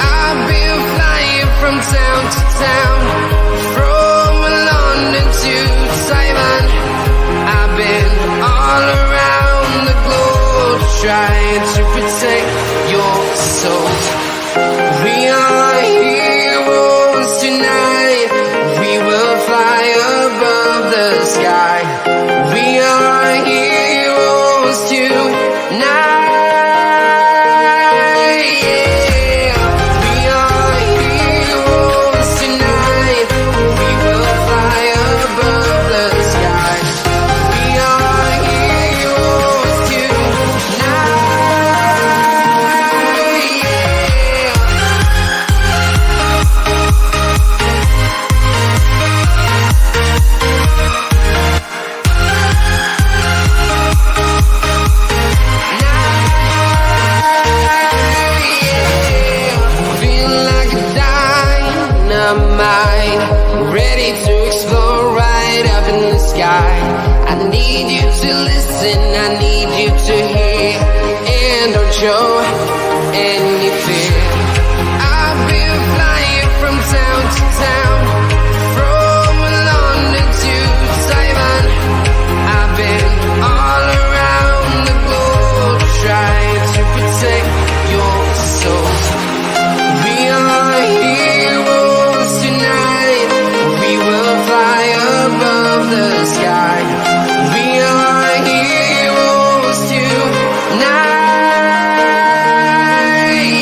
I've been flying from town to town, from London to Taiwan. I've been all around the globe, trying to protect your soul. We are heroes tonight. We will fly above the sky. We are heroes tonight. Yeah. We are heroes tonight. We will fly above the sky. We are heroes tonight. Yeah. Feel like a dynamite, ready to explode right up in the sky. I need you to listen, I need you to hear, and don't show any fear. I've been flying from town to town, from London to Taiwan. I've been all around the globe, trying to protect your soul. We are heroes tonight. We will fly above the sky. We are heroes tonight.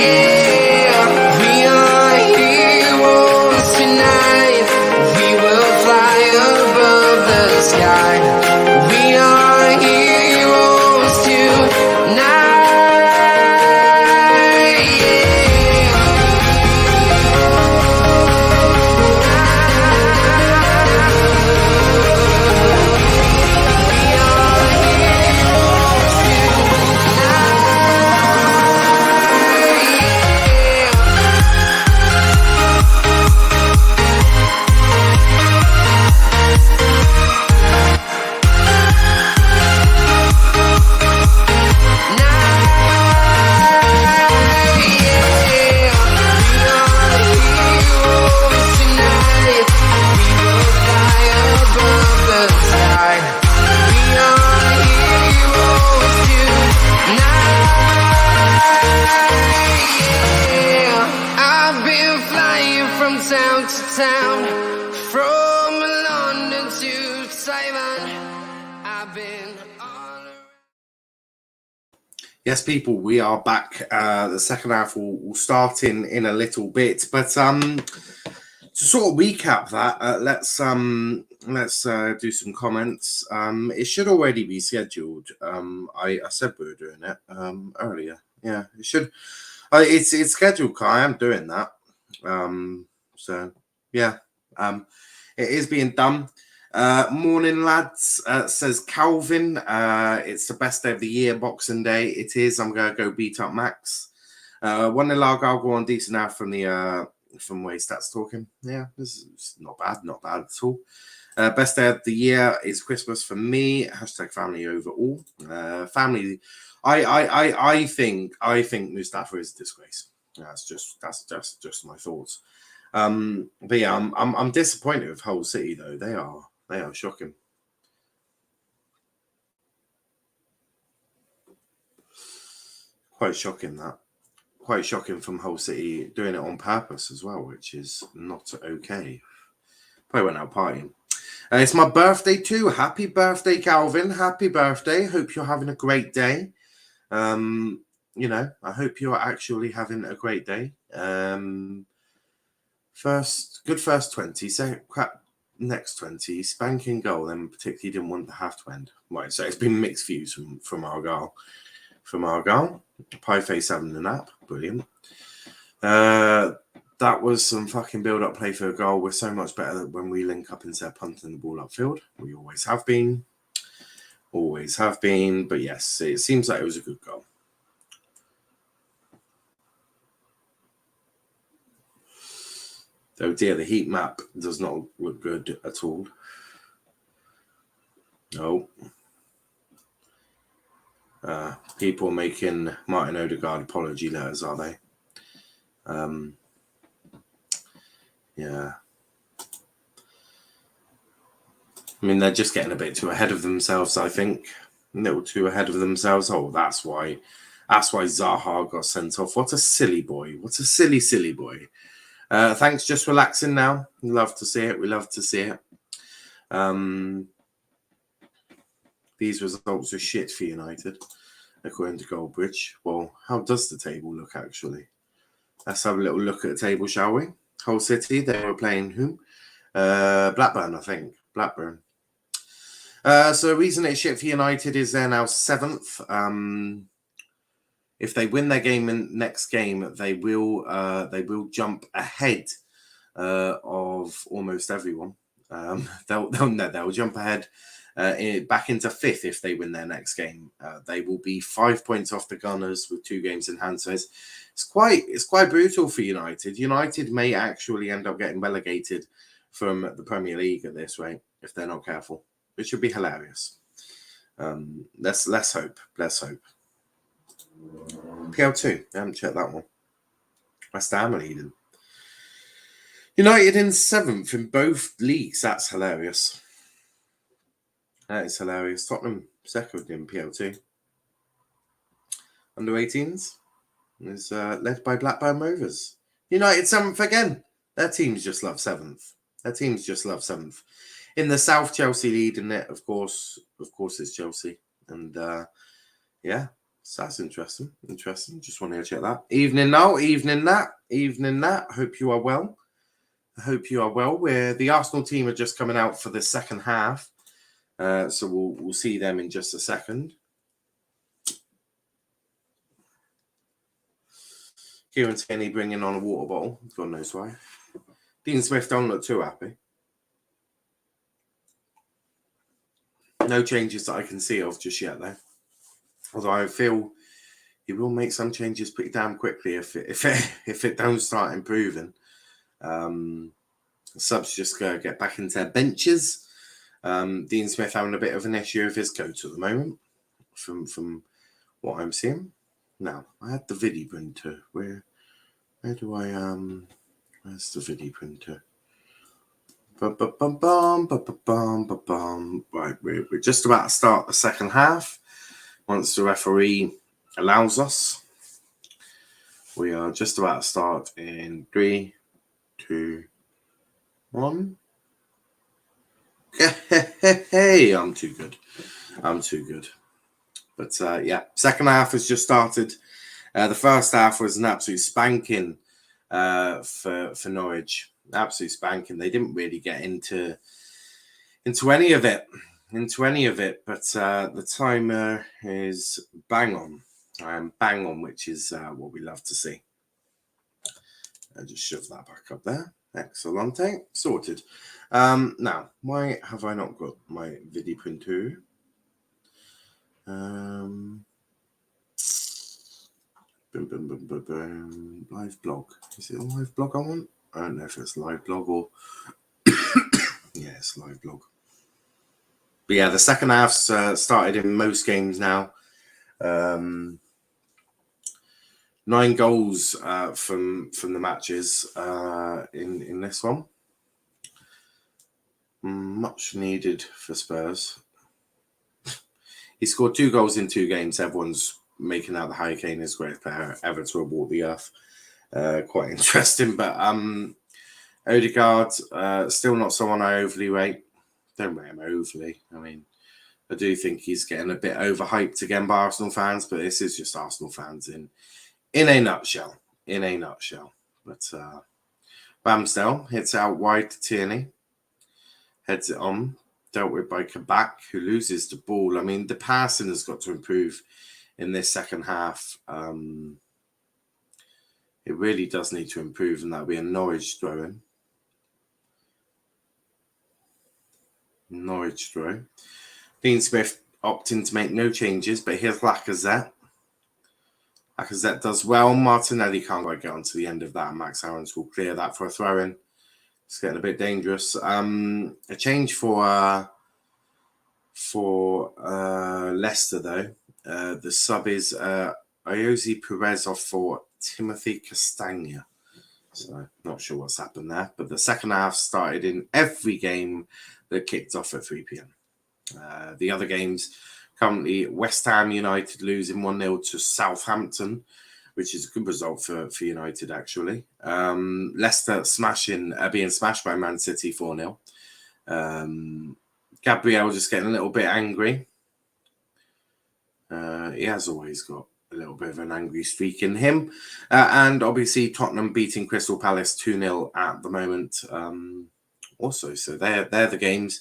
Yeah. We are heroes tonight. We will fly above the sky. We are heroes tonight. I've been flying from town to town, from London to Taiwan. I've been all around. Yes, people, we are back. The second half will start in a little bit, but to sort of recap that, let's do some comments. It should already be scheduled. I said we were doing it earlier. Yeah, it should. It's scheduled, Kai. I am doing that. So yeah, it is being done. Morning, lads, says Calvin. It's the best day of the year, Boxing Day. It is. I'm going to go beat up Max. 1-0 I'll go on decent now from the from where Stats talking. Yeah, this is not bad at all. Best day of the year is Christmas for me. Hashtag family over all. Family. I think Mustafa is a disgrace. That's just my thoughts. But yeah, I'm disappointed with Hull City though. They are shocking. Quite shocking that. Quite shocking from Hull City doing it on purpose as well, which is not okay. Probably went out partying. It's my birthday too. Happy birthday, Calvin. Happy birthday. Hope you're having a great day. I hope you're actually having a great day. First 20, second crap, next 20, spanking goal, then particularly didn't want the half to end. Right, so it's been mixed views from Argyle. Pie face having a nap, brilliant. That was some fucking build-up play for a goal. We're so much better when we link up instead of punting the ball upfield. We always have been. But yes, it seems like it was a good goal. Oh dear, the heat map does not look good at all. Oh. People making Martin Odegaard apology letters, are they? Yeah. I mean, they're just getting a bit too ahead of themselves, I think. A little too ahead of themselves. Oh, that's why Zaha got sent off. What a silly boy. What a silly, silly boy. Thanks, just relaxing now. We love to see it. We love to see it. These results are shit for United, according to Goldbridge. Well, how does the table look, actually? Let's have a little look at the table, shall we? Hull City, they were playing whom? Blackburn, I think. Blackburn. So the reason it's shit for United is they're now 7th. If they win their next game, they will jump ahead of almost everyone. They'll jump ahead back into 5th if they win their next game. They will be 5 points off the Gunners with 2 games in hand. So it's quite brutal for United. United may actually end up getting relegated from the Premier League at this rate if they're not careful, which would be hilarious. Let's hope. Let's hope. PL2, I haven't checked that one. West Ham are leading. United in 7th in both leagues. That's hilarious. That is hilarious. Tottenham 2nd in PL2. Under 18s is led by Blackburn Rovers. United 7th again. Their teams just love 7th. In the South, Chelsea leading it, of course it's Chelsea. And yeah, so that's interesting. Just wanted to check that. Evening now, evening that. Hope you are well. Where the Arsenal team are just coming out for the second half. So we'll see them in just a second. Kieran Tierney bringing on a water bottle. God knows why. Dean Smith don't look too happy. No changes that I can see of just yet, though. Although I feel he will make some changes pretty damn quickly if it don't start improving. Subs just go get back into their benches. Dean Smith having a bit of an issue with his coat at the moment, from what I'm seeing. Now, I had the video printer. Where do I where's the video printer? Right, we're just about to start the second half. Once the referee allows us, we are just about to start in 3, 2, 1. Hey, I'm too good. But yeah, second half has just started. The first half was an absolute spanking for Norwich. Absolute spanking. They didn't really get into any of it. But the timer is bang on, which is what we love to see. I'll just shove that back up there. Excellent. Sorted. Now, why have I not got my video printer? Live blog. Is it a live blog I want? I don't know if it's live blog or yeah, it's live blog. But yeah, the second half's started in most games now. 9 goals from the matches in this one. Much needed for Spurs. He scored 2 goals in 2 games. Everyone's making out the Hurricane is great player ever to have walked the earth. Quite interesting, but Odegaard still not someone I overly rate. Don't rate him overly. I mean, I do think he's getting a bit overhyped again by Arsenal fans, but this is just Arsenal fans in a nutshell. But Ramsdale hits it out wide to Tierney, heads it on, dealt with by Kabak, who loses the ball. I mean, the passing has got to improve in this second half. It really does need to improve, and that'll be a Norwich throw-in. Norwich throw. Dean Smith opting to make no changes, but here's Lacazette. Lacazette does well. Martinelli can't quite get onto the end of that. Max Aarons will clear that for a throw-in. It's getting a bit dangerous. A change for Leicester though. The sub is Iosi Perez off for Timothy Castagna. So not sure what's happened there. But the second half started in every game that kicked off at 3 p.m. The other games, currently West Ham United losing 1-0 to Southampton, which is a good result for United, actually. Leicester being smashed by Man City 4-0. Gabriel just getting a little bit angry. He has always got a little bit of an angry streak in him. And obviously Tottenham beating Crystal Palace 2-0 at the moment also. So they're the games.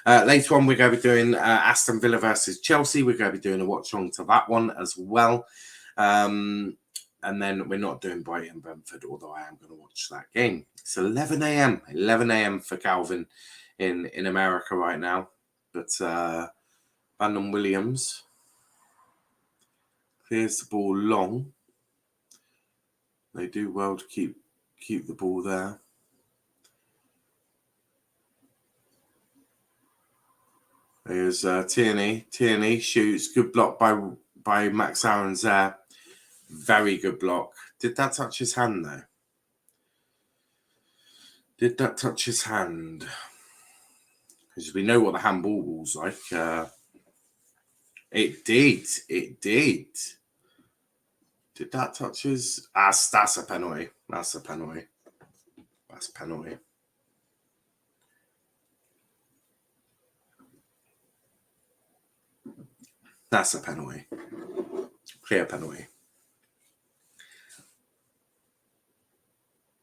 Later on, we're going to be doing Aston Villa versus Chelsea. We're going to be doing a watch-along to that one as well. And then we're not doing Brighton Brentford, although I am going to watch that game. It's 11 a.m. 11 a.m. for Calvin in America right now. But Brandon Williams clears the ball long. They do well to keep the ball there. There's Tierney. Tierney shoots. Good block by Max Aarons there. Very good block. Did that touch his hand, though? Did that touch his hand? Because we know what the handball was like. It did. It did. Did that touch his... That's a penalty. That's a penalty. That's a penalty. That's a penalty. Clear penalty.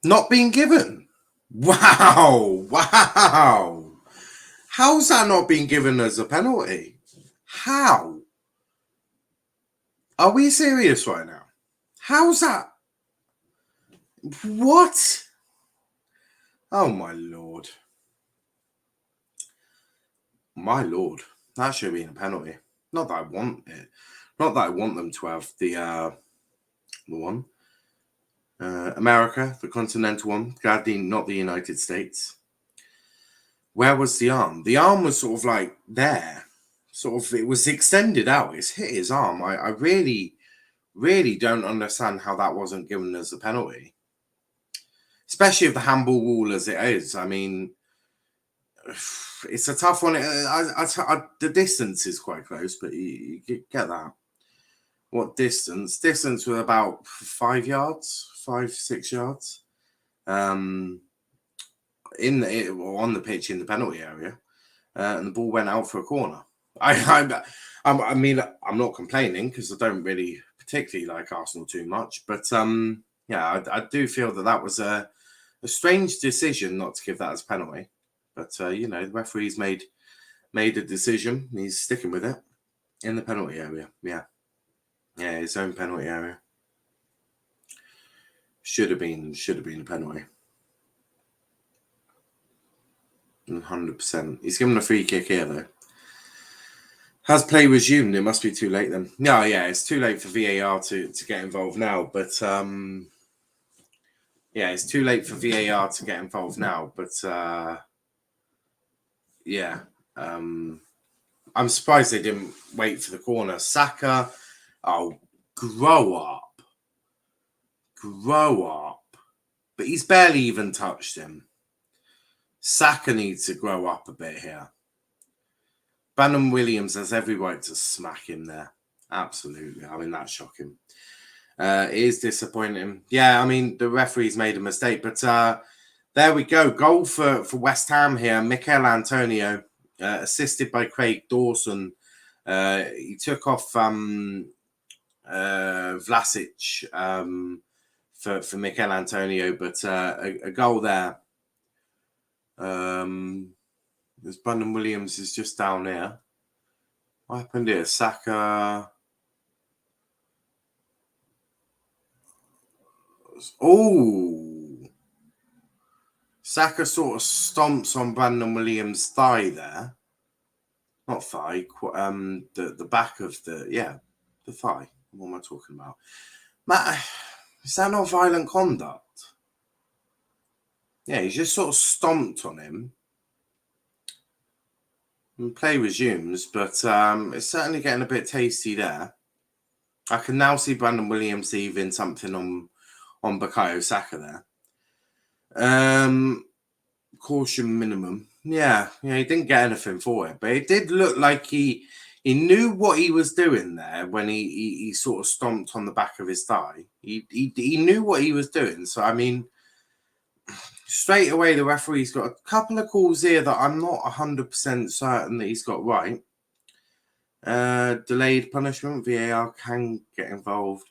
Not being given. Wow. Wow. How's that not being given as a penalty? How? Are we serious right now? How's that? What? Oh, my Lord. My Lord. That should have been a penalty. Not that I want it. Not that I want them to have the one. America, the continental one. Gladly not the United States. Where was the arm? The arm was sort of like there. Sort of, it was extended out. It's hit his arm. I really, really don't understand how that wasn't given as a penalty. Especially if the handball rule as it is. I mean... It's a tough one. The distance is quite close, but you get that. What distance? Distance was about 5 yards, 5-6 yards. On the pitch in the penalty area, and the ball went out for a corner. I mean, I'm not complaining because I don't really particularly like Arsenal too much, but yeah, I do feel that was a strange decision not to give that as a penalty. But, you know, the referee's made a decision. He's sticking with it in the penalty area. Yeah. Yeah, his own penalty area. Should have been a penalty. 100%. He's given a free kick here, though. Has play resumed? It must be too late then. No, yeah, it's too late for VAR to get involved now. But, yeah, it's too late for VAR to get involved now. But, yeah, I'm surprised they didn't wait for the corner. Saka, oh, grow up. But he's barely even touched him. Saka needs to grow up a bit here. Brandon Williams has every right to smack him there. Absolutely. I mean, that's shocking. It is disappointing. Yeah, I mean, the referee's made a mistake, but... there we go. Goal for West Ham here. Mikel Antonio, assisted by Craig Dawson. He took off Vlasic for Mikel Antonio, but a goal there. There's Brandon Williams is just down here. What happened here? Saka. Oh. Saka sort of stomps on Brandon Williams' thigh there. Not thigh, the back of the thigh. What am I talking about? Matt, is that not violent conduct? Yeah, he just sort of stomped on him. And play resumes, but it's certainly getting a bit tasty there. I can now see Brandon Williams leaving something on Bukayo Saka there. Caution minimum. Yeah, he didn't get anything for it, but it did look like he knew what he was doing there when he sort of stomped on the back of his thigh. He knew what he was doing. So I mean, straight away the referee's got a couple of calls here that I'm not 100% certain that he's got right. Delayed punishment, VAR can get involved.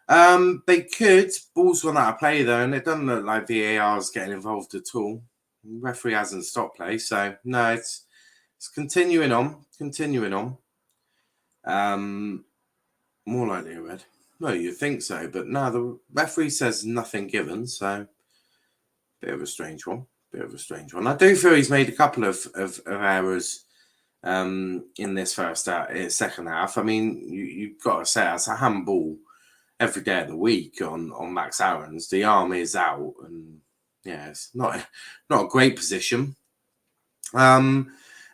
They could. Ball's gone out of play though, and it doesn't look like VAR is getting involved at all. The referee hasn't stopped play, so no, it's continuing on. More likely a red. No, you'd think so, but no, the referee says nothing given, so bit of a strange one. I do feel he's made a couple of errors in this second half. I mean, you've got to say it's a handball every day of the week on Max Aarons. The arm is out, and yeah, it's not a great position. And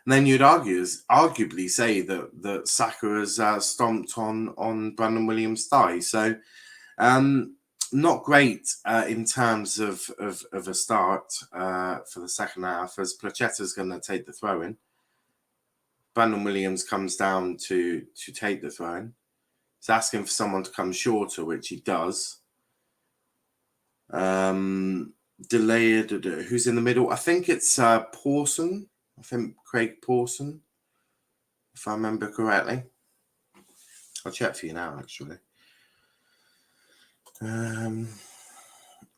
then you'd arguably say that Saka has stomped on Brandon Williams' thigh. So not great in terms of a start for the second half, as Placetta's going to take the throw in. Brandon Williams comes down to take the throw in. He's asking for someone to come shorter, which he does. Delayed. Who's in the middle? I think it's Pawson. I think Craig Pawson, if I remember correctly. I'll check for you now, actually.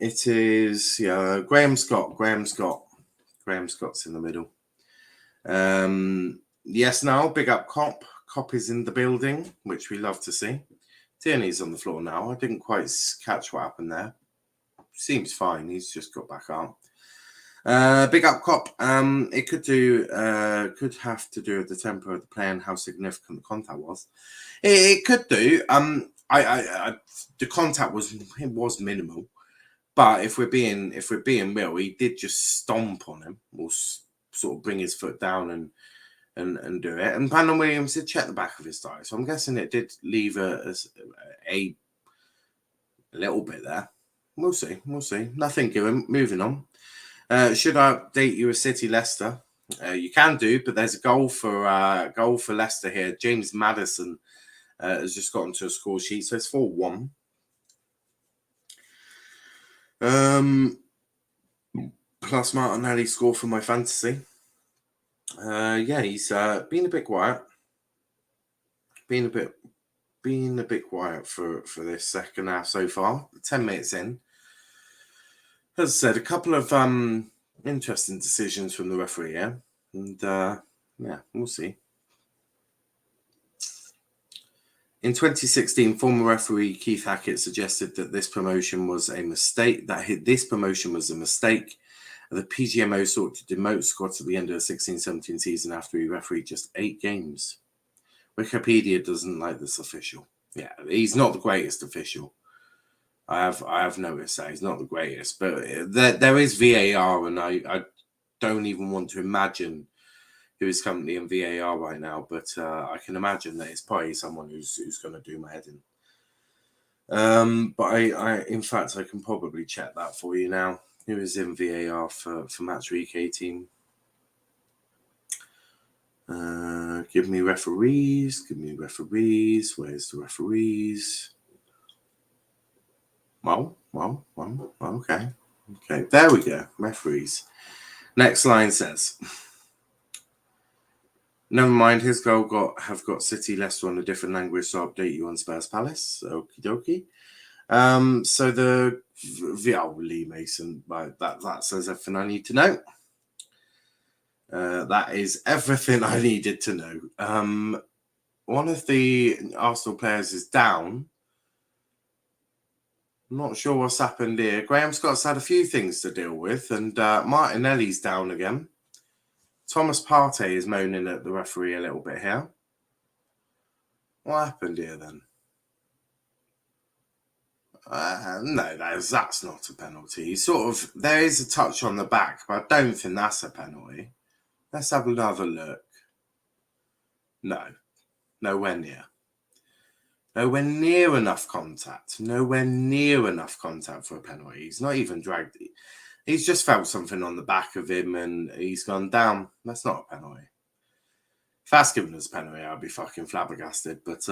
It is Graham Scott. Graham Scott's in the middle. Yes, now big up Cop. Cop is in the building, which we love to see. Tierney's on the floor now. I didn't quite catch what happened there. Seems fine. He's just got back up. Big up Cop. It could have to do with the tempo of the play and how significant the contact was. It could do. The contact was minimal, but if we're being real, he did just stomp on him, or sort of bring his foot down and do it. And Brandon Williams did check the back of his thigh, so I'm guessing it did leave a little bit there. We'll see. Nothing given. Moving on. Should I update you with City Leicester? You can do, but there's a goal for Leicester here. James Maddison has just gotten to a score sheet, so it's 4-1. Plus Martinelli score for my fantasy. He's been a bit quiet. Been a bit quiet for this second half so far. 10 minutes in. As I said, a couple of interesting decisions from the referee here. And we'll see. In 2016, former referee Keith Hackett suggested that this promotion was a mistake. The PGMO sought to demote Scott at the end of the 16-17 season after he refereed just 8 games. Wikipedia doesn't like this official. Yeah, he's not the greatest official. I have noticed that he's not the greatest, but there is VAR, and I don't even want to imagine who is currently in VAR right now, but I can imagine that it's probably someone who's going to do my head in. But I in fact, I can probably check that for you now. Who is in VAR for Match Week 18? Give me referees. Where's the referees? Well, okay. There we go. Referees. Next line says, never mind, his goal have got City Leicester on a different language, so I'll update you on Spurs Palace. Okie dokie. So the Lee Mason, that says everything I need to know. That is everything I needed to know. One of the Arsenal players is down. I'm not sure what's happened here. Graham Scott's had a few things to deal with, and Martinelli's down again. Thomas Partey is moaning at the referee a little bit here. What happened here then? No, that's not a penalty. There is a touch on the back, but I don't think that's a penalty. Let's have another look. No, nowhere near. Nowhere near enough contact. Nowhere near enough contact for a penalty. He's not even dragged. He's just felt something on the back of him and he's gone down. That's not a penalty. If that's given us a penalty, I'd be fucking flabbergasted. But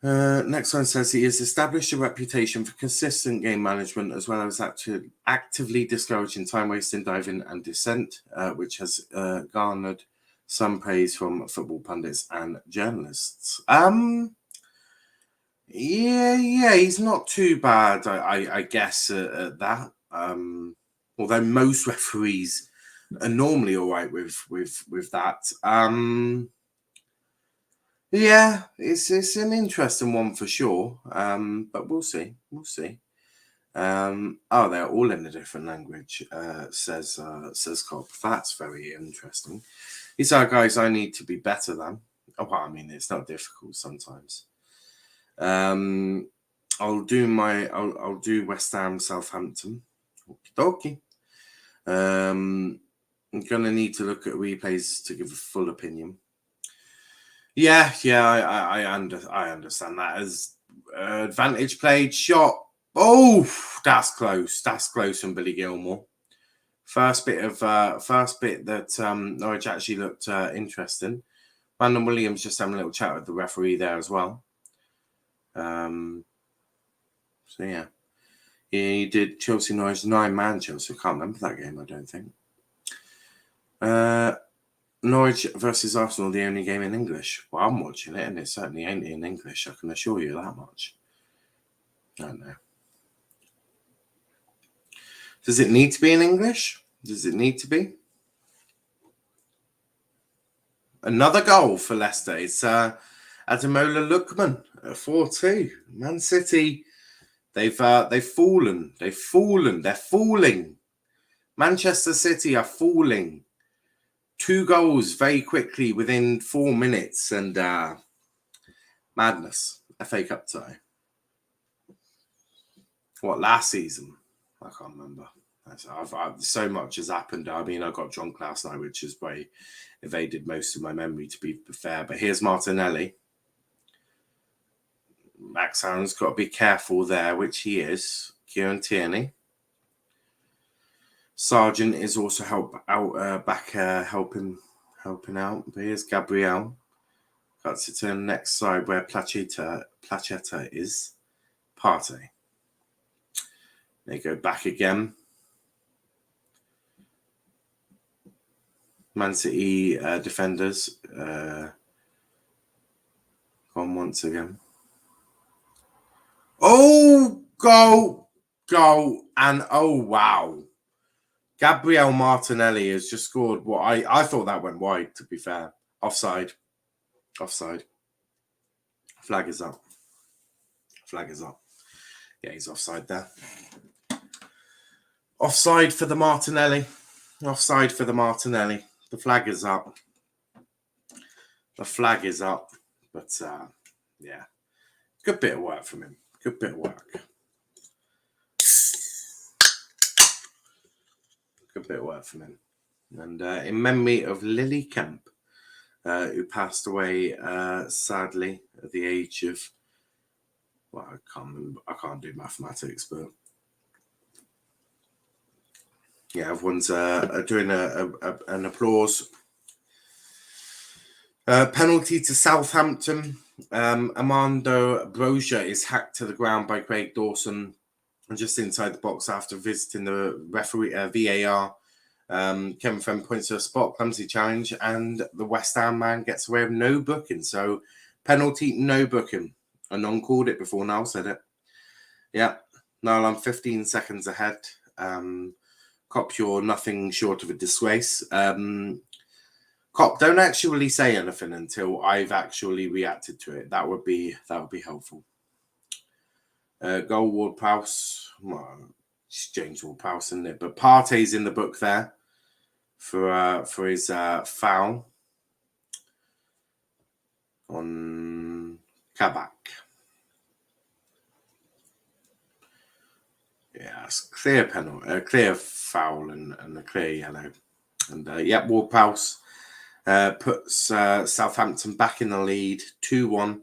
next one says he has established a reputation for consistent game management as well as actively discouraging time-wasting, diving and dissent, which has garnered some praise from football pundits and journalists. Yeah, he's not too bad, I guess, at that. Although most referees are normally all right with that. Yeah, it's an interesting one for sure. But we'll see. They're all in a different language, says Cobb. That's very interesting. These are guys I need to be better than. Oh, well, I mean, it's not difficult sometimes. I'll do West Ham Southampton. Okie dokie. I'm gonna need to look at replays to give a full opinion. Yeah, I understand that as advantage played shot. Oh, that's close. That's close from Billy Gilmore. First bit that Norwich actually looked interesting. Brandon Williams just having a little chat with the referee there as well. So yeah, he did Chelsea Norwich 9-man Chelsea. I can't remember that game. I don't think. Norwich versus Arsenal, the only game in English. Well, I'm watching it, and it certainly ain't in English. I can assure you that much. I don't know. Does it need to be in English? Does it need to be? Another goal for Leicester. It's Ademola Lookman at 4-2. Man City, they've fallen. They're falling. Manchester City are falling. 2 goals very quickly within 4 minutes, and madness. FA Cup tie. What, last season? I can't remember. So much has happened. I mean, I got drunk last night, which has probably evaded most of my memory, to be fair. But here's Martinelli. Max Aaron's got to be careful there, which he is. Kieran Tierney. Sargent is also helping out. But here's Gabriel. Got to turn next side where Placheta is. Partey. They go back again. Man City defenders gone once again. Oh, goal, and oh wow. Gabriel Martinelli has just scored what I thought that went wide, to be fair. Offside. Flag is up. Yeah, he's offside there. Offside for the Martinelli. The flag is up. But yeah, good bit of work from him. And in memory of Lily Kemp, who passed away sadly at the age of, well, I can't do mathematics, but yeah, everyone's doing an applause. Penalty to Southampton. Armando Broja is hacked to the ground by Craig Dawson just inside the box after visiting the referee VAR. Kevin Friend points to a spot clumsy challenge, and the West Ham man gets away with no booking. So penalty, no booking. Anon called it before Niall said it. Yeah, Niall, I'm 15 seconds ahead. Cop, you're nothing short of a disgrace. Cop, don't actually say anything until I've actually reacted to it. That would be helpful. Goal Ward-Prowse. Well, it's James Ward-Prowse, isn't it? But Partey's in the book there for his foul on Kabak. Yeah, it's clear penalty, a clear foul, and a clear yellow. And yeah, Ward-Prowse puts Southampton back in the lead, 2-1.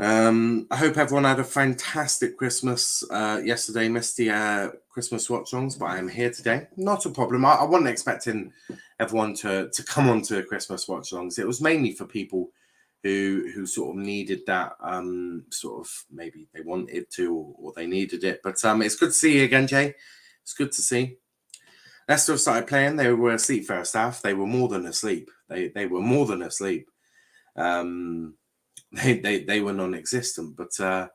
I hope everyone had a fantastic Christmas yesterday. Missed the Christmas watchalongs, but I am here today. Not a problem. I wasn't expecting everyone to come on to Christmas watchalongs. It was mainly for people who sort of needed that, sort of maybe they wanted to or they needed it. But it's good to see you again, Jay. It's good to see. Leicester have started playing. They were asleep first half. They were more than asleep. They were more than asleep. They were non-existent, but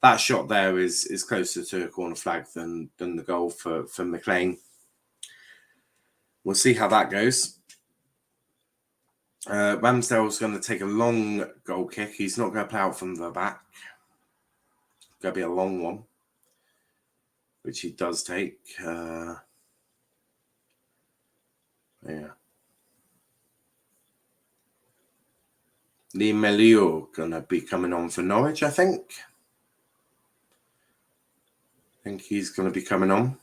that shot there is closer to a corner flag than the goal for McLean. We'll see how that goes. Ramsdale's going to take a long goal kick. He's not going to play out from the back. It's going to be a long one, which he does take. Yeah. Lee Melio going to be coming on for Norwich, I think. I think he's going to be coming on.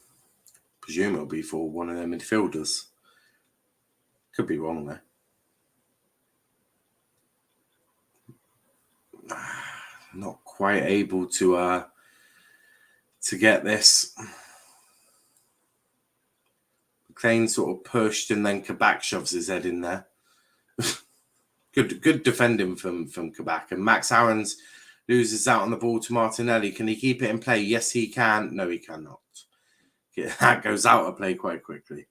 Presume it'll be for one of their midfielders. Could be wrong there. Not quite able to get this. McLean sort of pushed and then Kabak shoves his head in there. Good defending from Kabak. And Max Aarons loses out on the ball to Martinelli. Can he keep it in play? Yes, he can. No, he cannot. That goes out of play quite quickly.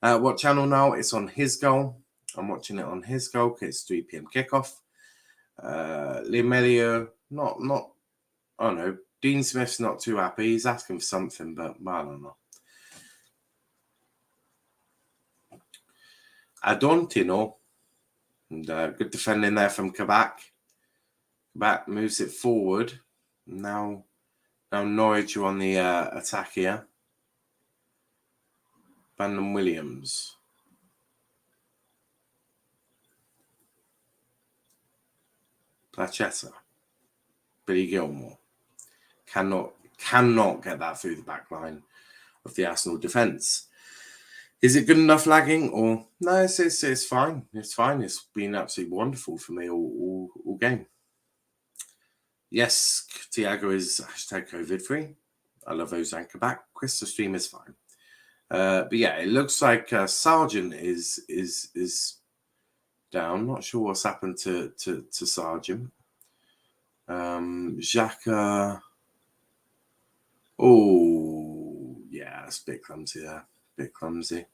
What channel now? It's on his goal. I'm watching it on his goal. It's 3 p.m. kickoff. Limelio, not. Oh no, Dean Smith's not too happy. He's asking for something, but I don't know. I don't know. And good defending there from Kabak. Kabak moves it forward. Now Norwich are on the attack here. Brandon Williams. Plachetta. Billy Gilmore. Cannot get that through the back line of the Arsenal defence. Is it good enough lagging or no? It's fine. It's fine. It's been absolutely wonderful for me all game. Yes, Thiago is #COVID-free. I love Ozan Kabak. Chris, the stream is fine. But yeah, it looks like Sargent is down. Not sure what's happened to Sargent. Xhaka. Oh yeah, it's a bit clumsy there. Bit clumsy,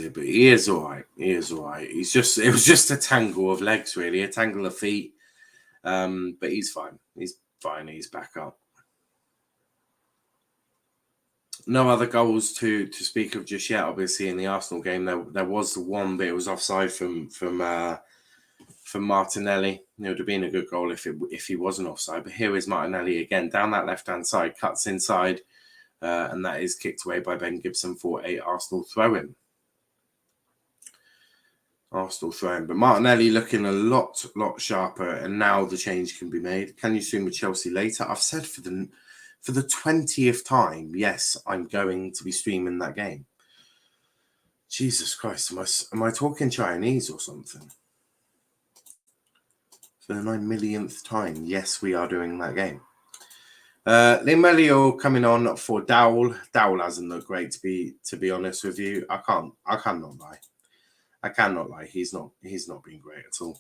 but he is all right. It was just a tangle of legs, really, a tangle of feet. But he's fine. He's back up. No other goals to speak of just yet. Obviously, in the Arsenal game, there was the one, but it was offside from Martinelli. It would have been a good goal if he wasn't offside. But here is Martinelli again down that left-hand side, cuts inside. And that is kicked away by Ben Gibson for a Arsenal throw-in. But Martinelli looking a lot sharper, and now the change can be made. Can you stream with Chelsea later? I've said for the 20th time, yes, I'm going to be streaming that game. Jesus Christ, am I talking Chinese or something? For the 9 millionth time, yes, we are doing that game. Limelio coming on for Dowell. Dowell hasn't looked great to be honest with you. I cannot lie. He's not been great at all.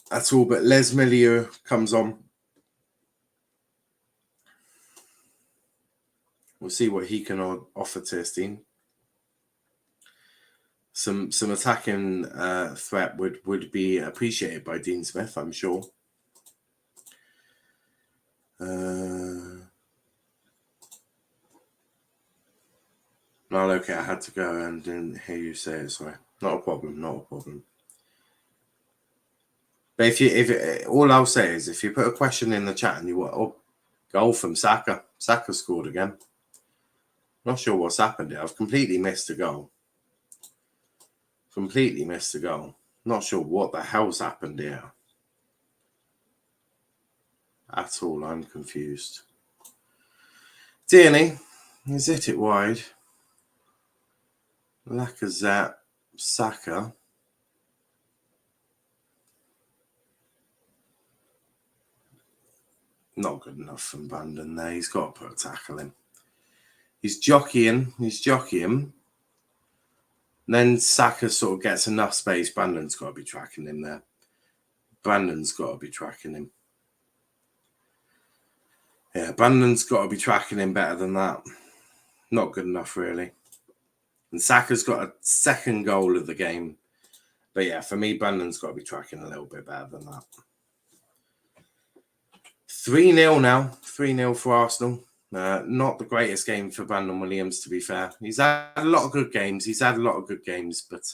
But Les Melio comes on. We'll see what he can offer to his team. Some attacking threat would be appreciated by Dean Smith, I'm sure. No, okay, I had to go and didn't hear you say it, sorry. Not a problem. But if all I'll say is if you put a question in the chat and you want goal from Saka scored again. Not sure what's happened here. I've completely missed a goal. Not sure what the hell's happened here. at all. I'm confused. Tierney, he's hit it wide. Lacazette, Saka. Not good enough from Brandon there. He's got to put a tackle in. He's jockeying. Then Saka sort of gets enough space. Brandon's got to be tracking him there. Yeah, Brandon's got to be tracking him better than that. Not good enough, really. And Saka's got a second goal of the game. But yeah, for me, Brandon's got to be tracking a little bit better than that. 3-0 now. 3-0 for Arsenal. Not the greatest game for Brandon Williams, to be fair. He's had a lot of good games. But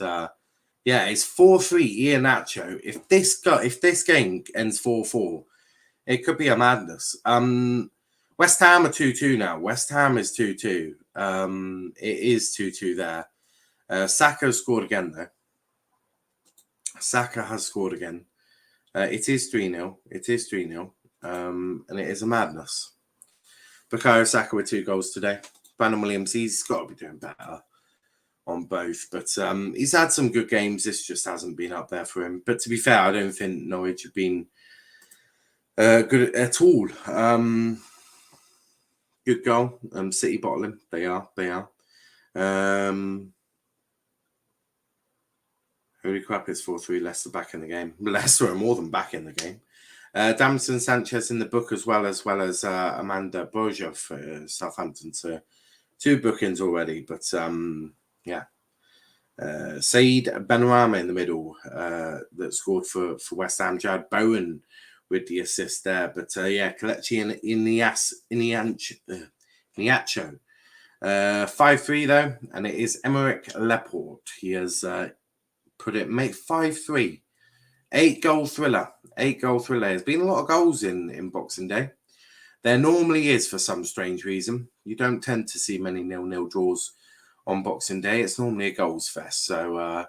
yeah, it's 4-3 Iheanacho. If this game ends 4-4, it could be a madness. West Ham are 2-2 now. West Ham is 2-2. It is 2-2 there. Saka scored again, though. Saka has scored again. It is 3-0. And it is a madness. Bukayo Saka with 2 goals today. Brandon Williams, he's got to be doing better on both. But he's had some good games. This just hasn't been up there for him. But to be fair, I don't think Norwich have been good at all. Good goal. City bottling. They are. Holy crap, it's 4-3. Leicester back in the game. Leicester are more than back in the game. Damson Sanchez in the book as well as Amanda Boja for Southampton. So 2 bookings already. But yeah. Said Benrahma in the middle that scored for West Ham. Jared Bowen with the assist there. But yeah, Kelechi and Iheanacho. 5-3 though, and it is Emerick Laporte. He has put it, mate, 5-3. 8-goal thriller. There's been a lot of goals in Boxing Day. There normally is for some strange reason. You don't tend to see many 0-0 draws on Boxing Day. It's normally a goals fest. So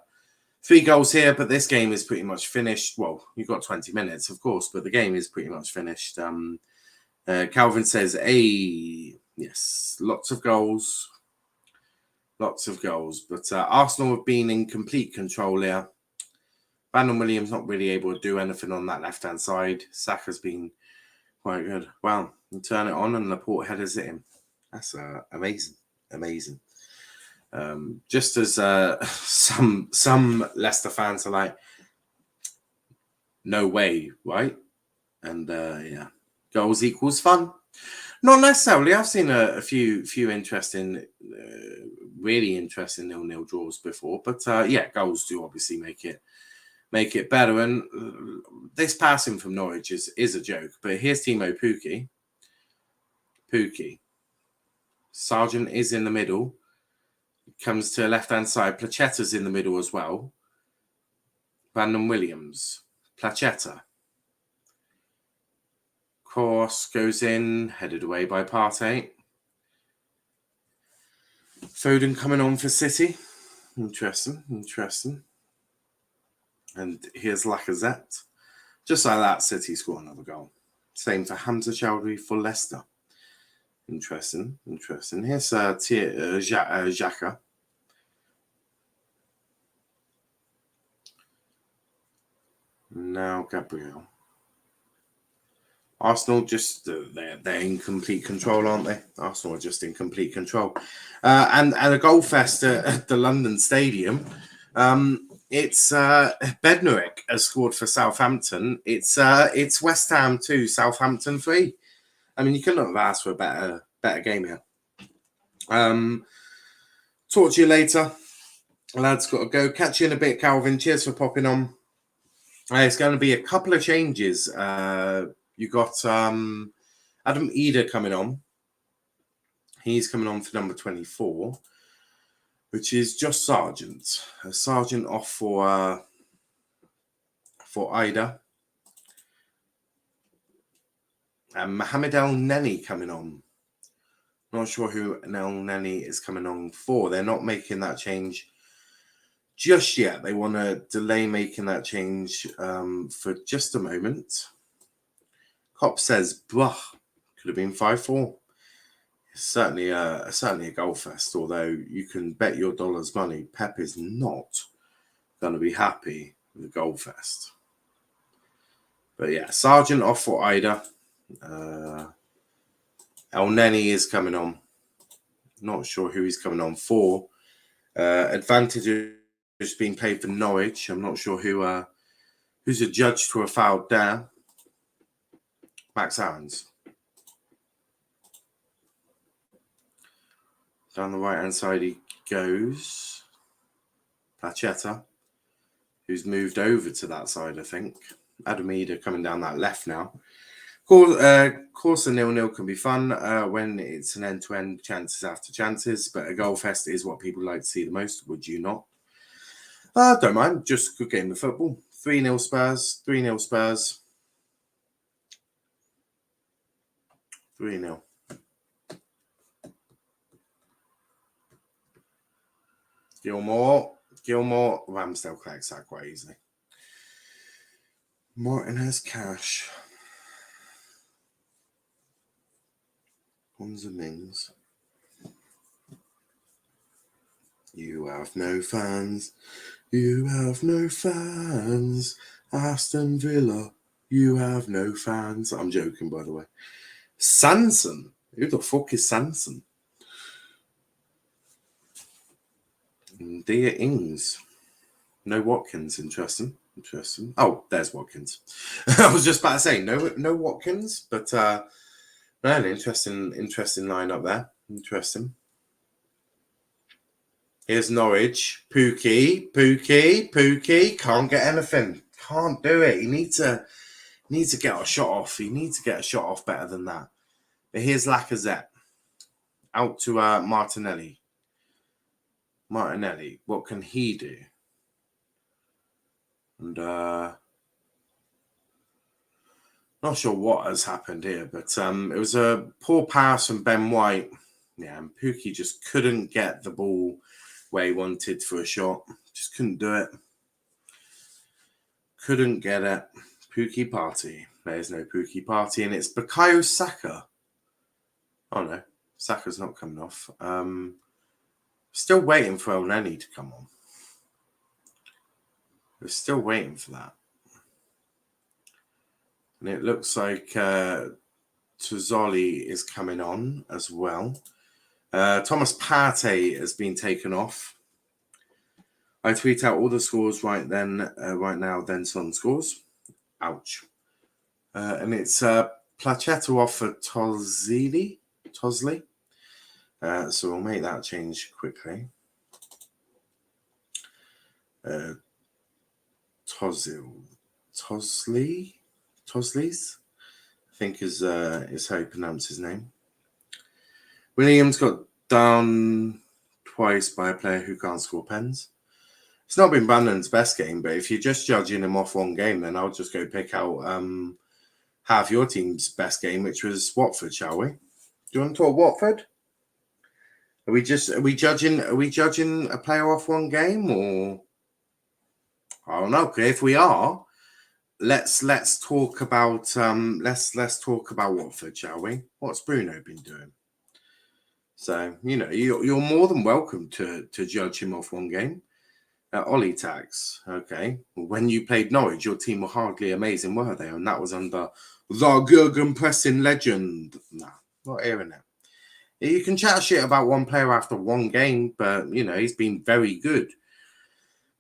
3 goals here, but this game is pretty much finished. Well, you've got 20 minutes, of course, but the game is pretty much finished. Calvin says, yes, lots of goals. But Arsenal have been in complete control here. Brandon Williams not really able to do anything on that left-hand side. Saka's been quite good. Wow, you turn it on and Laporte headers it in. That's amazing. Just as some Leicester fans are like, no way, right? And yeah, goals equals fun. Not necessarily. I've seen a few interesting, really interesting 0-0 draws before, but yeah, goals do obviously make it better. And this passing from Norwich is a joke. But here's Timo Pukki. Sargent is in the middle. Comes to left-hand side. Placetta's in the middle as well. Brandon Williams. Placetta. Cross goes in. Headed away by Partey. Foden coming on for City. Interesting. And here's Lacazette. Just like that, City score another goal. Same for Hamza Chowdhury for Leicester. Interesting. Here's Xhaka. Now Gabriel. Arsenal just, they're in complete control, aren't they? Arsenal are just in complete control. And a goal fest at the London Stadium. It's Bednarek has scored for Southampton. It's West Ham 2, Southampton 3. I mean, you couldn't have asked for a better game here. Talk to you later. Lads, got to go. Catch you in a bit, Calvin. Cheers for popping on. It's going to be a couple of changes. You got Adam Eder coming on. He's coming on for number 24. Which is just Sargent. Sargent off for Ida. And Mohamed El Neni coming on. Not sure who El Neni is coming on for. They're not making that change just yet. They want to delay making that change for just a moment. Hop says, "Blah, could have been 5-4." It's certainly a goal fest. Although you can bet your dollar's money, Pep is not going to be happy with the goal fest. But yeah, Sargent off for Ida. El Neni is coming on. Not sure who he's coming on for. Advantage is being played for Norwich. I'm not sure who's adjudged to a foul there. Max Aarons. Down the right-hand side he goes. Plachetta, who's moved over to that side, I think. Adamida coming down that left now. Course a 0-0 can be fun when it's an end-to-end chances after chances, but a goal fest is what people like to see the most. Would you not? Don't mind. Just a good game of football. 3-0 Spurs. 3-0 Spurs. 3-0. Gilmore. Ramsdale collects that quite easily. Martinez Cash. Honza Mings. You have no fans. You have no fans. Aston Villa. You have no fans. I'm joking, by the way. Sanson. Who the fuck is Sanson? Dear Ings. No Watkins. Interesting. Oh, there's Watkins. I was just about to say no Watkins, but an interesting lineup there. Interesting. Here's Norwich. Pookie. Can't get anything. Can't do it. He needs to get a shot off. He needs to get a shot off better than that. But here's Lacazette. Out to Martinelli. What can he do? And not sure what has happened here, but it was a poor pass from Ben White. Yeah, and Pookie just couldn't get the ball where he wanted for a shot. Just couldn't do it. Couldn't get it. Pookie party. There's no Pookie party, and it's Bukayo Saka. Oh no, Saka's not coming off. Still waiting for El Neni to come on. We're still waiting for that. And it looks like Tuzzoli is coming on as well. Thomas Partey has been taken off. I tweet out all the scores right now, then Son scores. Ouch. And it's Plachetta off for Tosley. So we'll make that change quickly. Tosleys, I think is how you pronounce his name. Williams got down twice by a player who can't score pens. It's not been Brandon's best game, but if you're just judging him off one game, then I'll just go pick out half your team's best game, which was Watford, shall we? Do you want to talk Watford? Are we judging a player off one game, or I don't know. Okay, if we are, let's talk about let's talk about Watford, shall we? What's Bruno been doing? So you're more than welcome to judge him off one game. Ollie Tax, okay. When you played Norwich, your team were hardly amazing, were they? And that was under the Jurgen pressing legend. Nah, not hearing it. You can chat shit about one player after one game, but he's been very good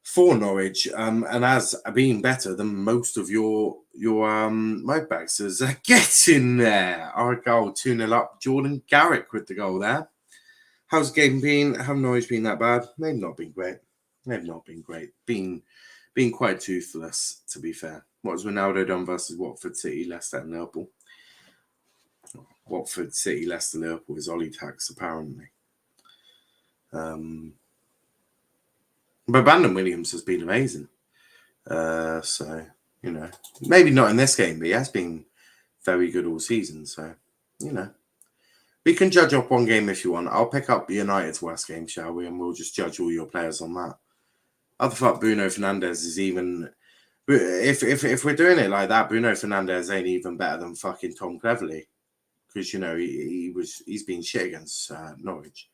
for Norwich, and has been better than most of your right backs. Get in there. Our goal 2-0 up. Jordan Garrick with the goal there. How's the game been? Have Norwich been that bad? They've not been great. Been quite toothless, to be fair. What has Ronaldo done versus Watford City, Leicester and Liverpool? Watford City, Leicester, Liverpool is Ollie Tax, apparently. But Brandon Williams has been amazing. So, maybe not in this game, but he has been very good all season. So, we can judge up one game if you want. I'll pick up United's worst game, shall we? And we'll just judge all your players on that. Other fuck Bruno Fernandes if we're doing it like that, Bruno Fernandes ain't even better than fucking Tom Cleverley, because you know he's been shit against Norwich.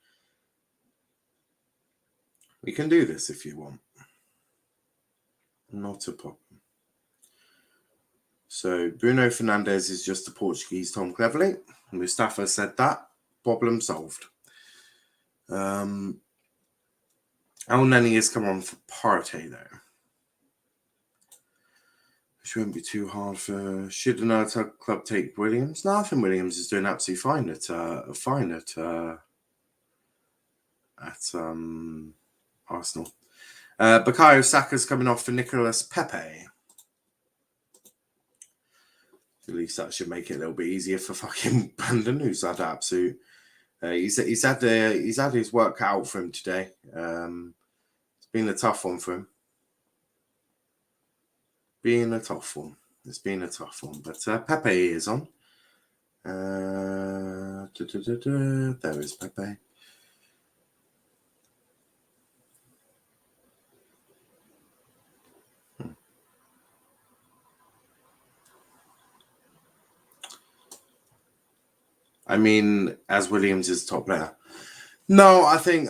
We can do this if you want, not a problem. So Bruno Fernandes is just a Portuguese Tom Cleverley. Mustafa said that. Problem solved. El Neni has come on for Partey though. Which won't be too hard for. Should another club take Williams? No, I think Williams is doing absolutely fine at Arsenal. Bukayo Saka's coming off for Nicolas Pepe. At least that should make it a little bit easier for fucking Brandon, who's had absolute. He's had his work cut out for him today. It's been a tough one for him. It's been a tough one. But Pepe is on. There is Pepe. I mean, as Williams is top player. No, I think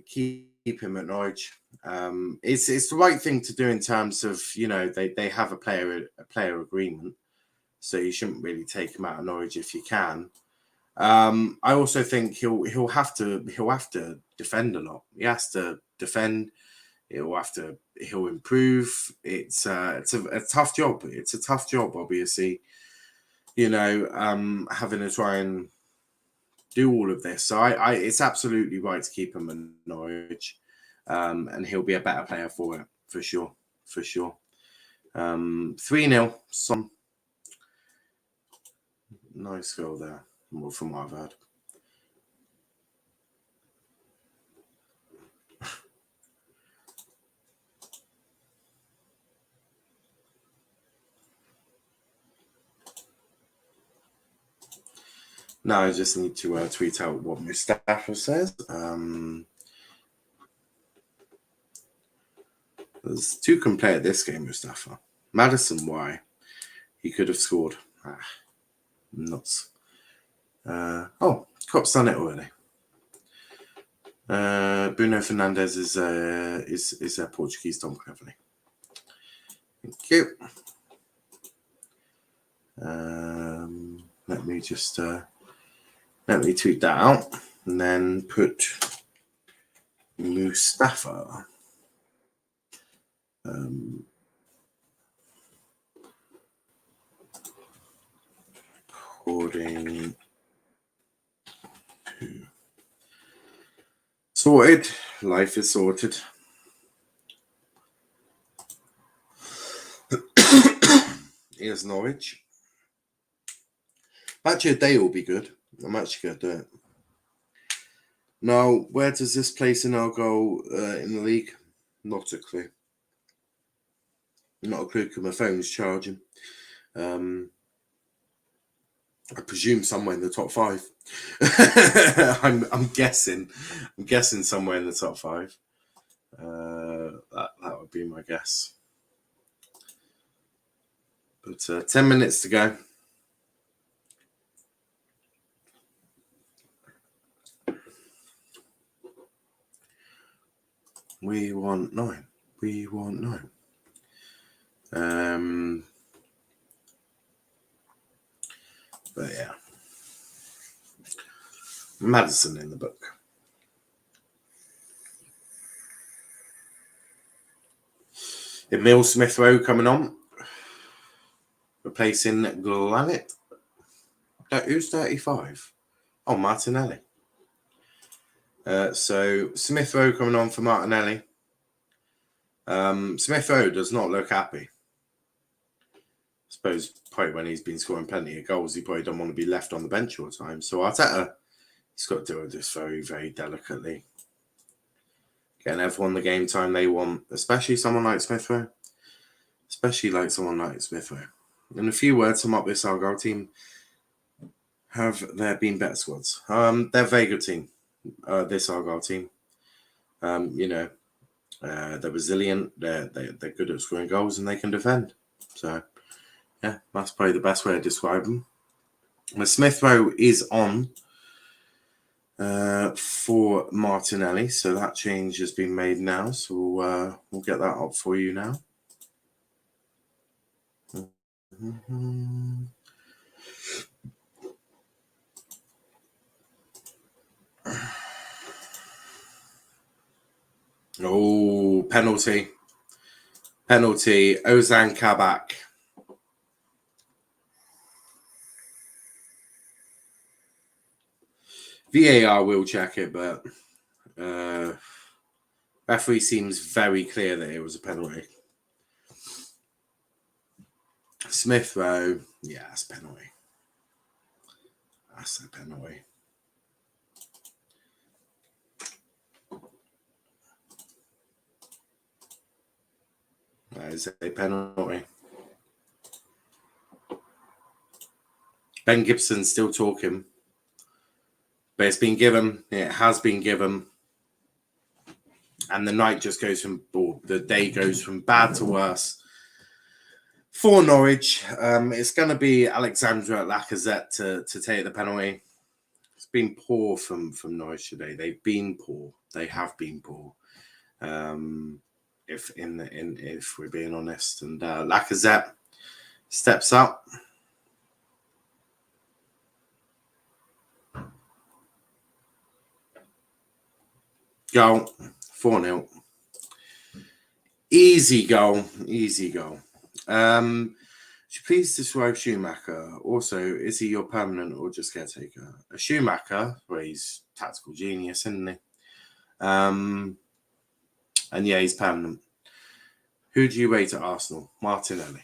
keep him at Norwich. It's the right thing to do in terms of, you know, they have a player agreement, so you shouldn't really take him out of Norwich if you can. I also think he'll have to defend a lot. He has to defend. He'll improve. It's a tough job. It's a tough job, obviously. You know, having to try and do all of this. So it's absolutely right to keep him in Norwich. And he'll be a better player for it, for sure. 3-0. Some nice goal there, from what I've heard. Now I just need to tweet out what Mustafa says. There's two can play at this game, Mustafa. Maddison, why? He could have scored. Nuts. Cop's done it already. Bruno Fernandes is a Portuguese Tom Cleverley. Thank you. Let me tweet that out and then put Mustafa. According to sorted. Life is sorted. Here's Norwich. Actually, a day will be good. I'm actually going to do it. Now, where does this place in our goal in the league? Not a clue. Not a clue because my phone's charging. I presume somewhere in the top 5. I'm guessing. I'm guessing somewhere in the top 5. That would be my guess. But 10 minutes to go. We want 9. But yeah, Maddison in the book. Emil Smith Rowe coming on, replacing Granit. Who's 35? Oh, Martinelli. So Smith Rowe coming on for Martinelli. Smith Rowe does not look happy. I suppose probably when he's been scoring plenty of goals, he probably don't want to be left on the bench all the time. So Arteta, he's got to do this very, very delicately. Getting everyone the game time they want, especially someone like Smith Rowe. In a few words, sum up this Argyle team. Have there been better squads? They're a very good team. This Argyle team. You know, They're resilient. They're good at scoring goals and they can defend. So, yeah, that's probably the best way to describe them. Smith Rowe is on for Martinelli, so that change has been made now. So we'll get that up for you now. Oh, penalty. Ozan Kabak. VAR will check it, but referee seems very clear that it was a penalty. Smith Rowe, yeah, that's a penalty. That's a penalty. That is a penalty. Ben Gibson's still talking. But it's been given. It has been given. And the night just goes from, or the day goes from bad to worse for Norwich. It's going to be Alexandra Lacazette to take the penalty. It's been poor from Norwich today. They've been poor. They have been poor. If we're being honest, and Lacazette steps up. Goal, 4-0. Easy goal. Would you please describe Schumacher? Also, is he your permanent or just caretaker? A Schumacher, well, he's tactical genius, isn't he? And yeah, he's permanent. Who do you rate at Arsenal? Martinelli.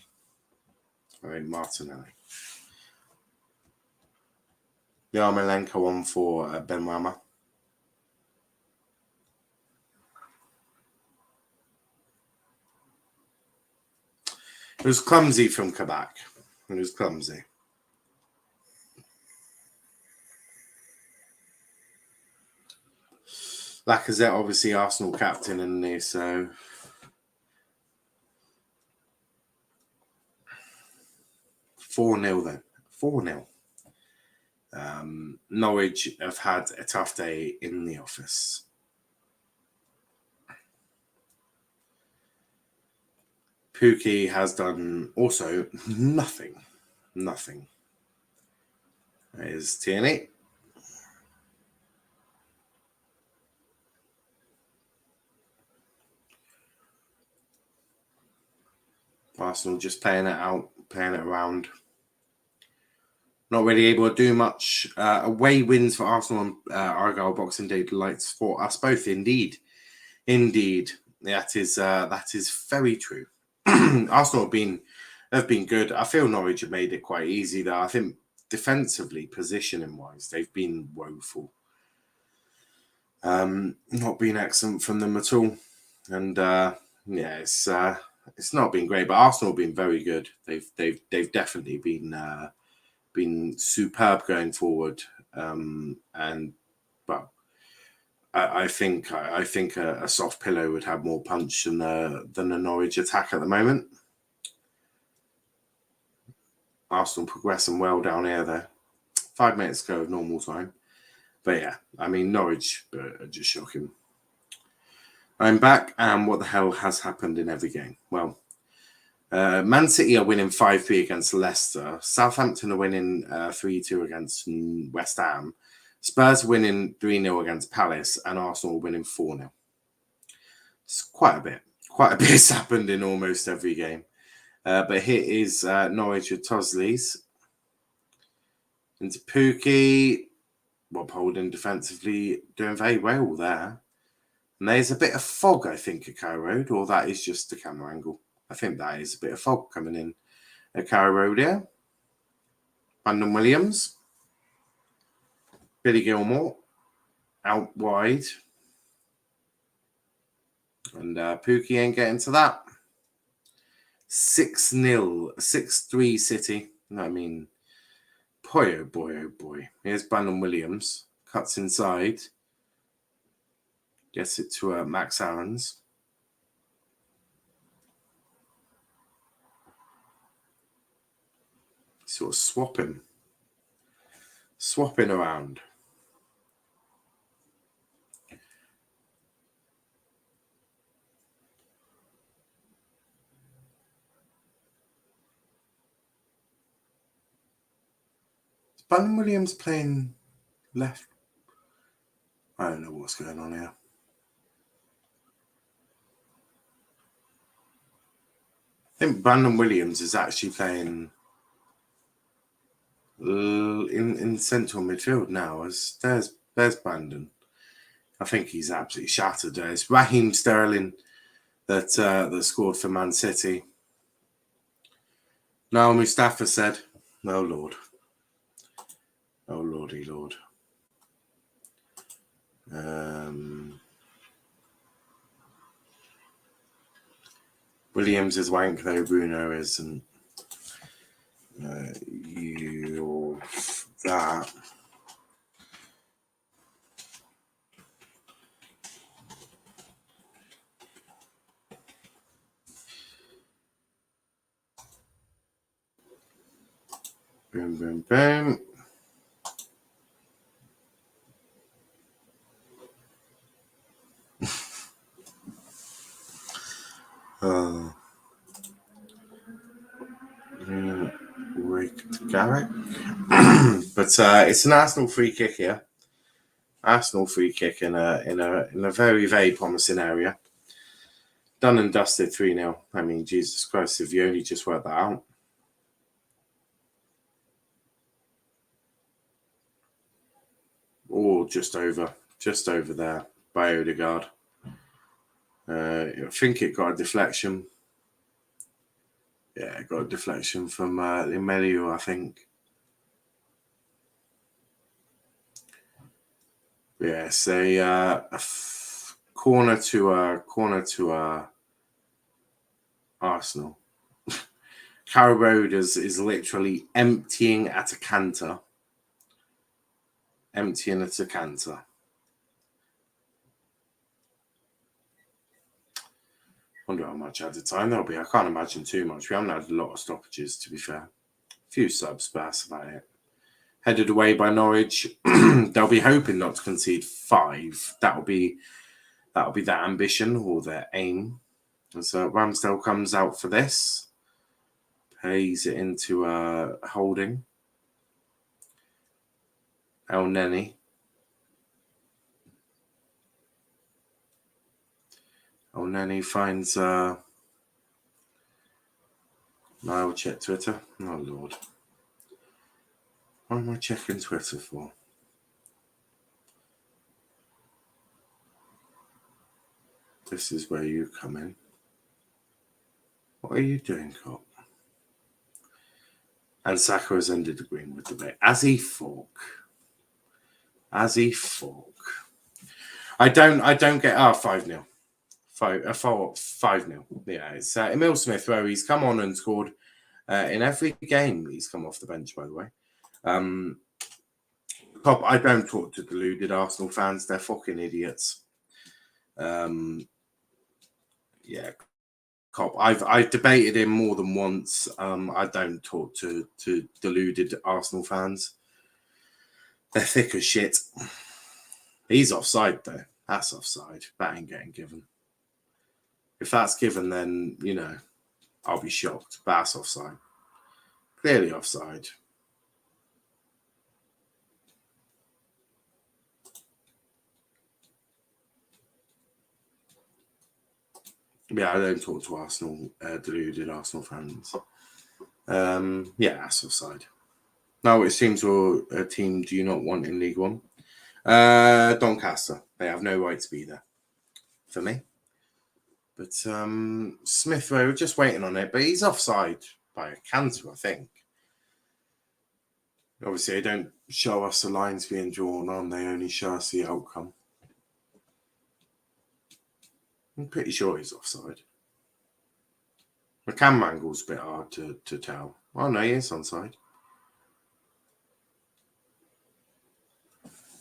All right, Martinelli. Yarmolenko on for Benrahma. It was clumsy from Kabak. It was clumsy. Lacazette, obviously Arsenal captain, isn't he? So 4-0 then. 4-0. Norwich have had a tough day in the office. Pukki has done also nothing. That is Tierney. Arsenal just playing it out, playing it around. Not really able to do much. Away wins for Arsenal on Argyle Boxing Day delights for us both. Indeed. That is very true. Arsenal have been good. I feel Norwich have made it quite easy though. I think defensively, positioning wise, they've been woeful. Not been excellent from them at all. And it's not been great, but Arsenal have been very good. They've definitely been superb going forward. I think a soft pillow would have more punch than a Norwich attack at the moment. Arsenal progressing well down here though. 5 minutes ago of normal time. But yeah, I mean Norwich are just shocking. I'm back, and what the hell has happened in every game? Well, Man City are winning 5-3 against Leicester. Southampton are winning 3-2 against West Ham. Spurs winning 3-0 against Palace, and Arsenal winning 4-0. It's quite a bit. Quite a bit's happened in almost every game. But here is Norwich with Tosleys. Into Pukki. Rob Holding defensively doing very well there. And there's a bit of fog, I think, at Carrow Road, or that is just the camera angle. I think that is a bit of fog coming in at Carrow Road here. Brandon Williams. Billy Gilmore out wide. And Pukki ain't getting to that. 6-0, 6-3 City. I mean, boy, oh boy, oh boy. Here's Brandon Williams. Cuts inside. Gets it to Max Aarons. Sort of swapping around. Is Brandon Williams playing left? I don't know what's going on here. I think Brandon Williams is actually playing in central midfield now. There's Brandon. I think he's absolutely shattered. It's Raheem Sterling that scored for Man City. Niall Mustafa said, "Oh Lord, oh Lordy Lord." Williams is wank though. Bruno isn't. You that. Boom, boom, boom. Rick Garrick. But it's an Arsenal free kick here. Arsenal free kick in a very, very promising area. Done and dusted 3-0. I mean, Jesus Christ, if you only just worked that out. Oh, just over there by Odegaard. I think it got a deflection. Yeah, it got a deflection from Emilio, I think. Yes, a corner to Arsenal. Carrow Road is literally emptying at a canter. Wonder how much added time there'll be. I can't imagine too much. We haven't had a lot of stoppages, to be fair. A few subs, but that's about it. Headed away by Norwich. They'll be hoping not to concede 5. That'll be their ambition or their aim. So Ramsdale comes out for this. Pays it into holding. El Neni. El Neni finds Niall, check Twitter. Oh Lord. What am I checking Twitter for? This is where you come in. What are you doing, Cop? And Saka has ended the Greenwood debate. As he fork. I don't get 5-0. 5-0. Yeah, it's Emil Smith where he's come on and scored in every game. He's come off the bench, by the way. Cop, I don't talk to deluded Arsenal fans. They're fucking idiots. Yeah, Cop. I've debated him more than once. I don't talk to deluded Arsenal fans. They're thick as shit. He's offside though. That's offside. That ain't getting given. If that's given, then I'll be shocked. But that's offside. Clearly offside. Yeah, I don't talk to Arsenal, deluded Arsenal fans. Yeah, that's offside. Now, it seems your team do you not want in League One? Doncaster. They have no right to be there for me. But Smith, we're just waiting on it. But he's offside by a canter, I think. Obviously, they don't show us the lines being drawn on. They only show us the outcome. I'm pretty sure he's offside. The camera angle's a bit hard to tell. Oh, no, he is onside.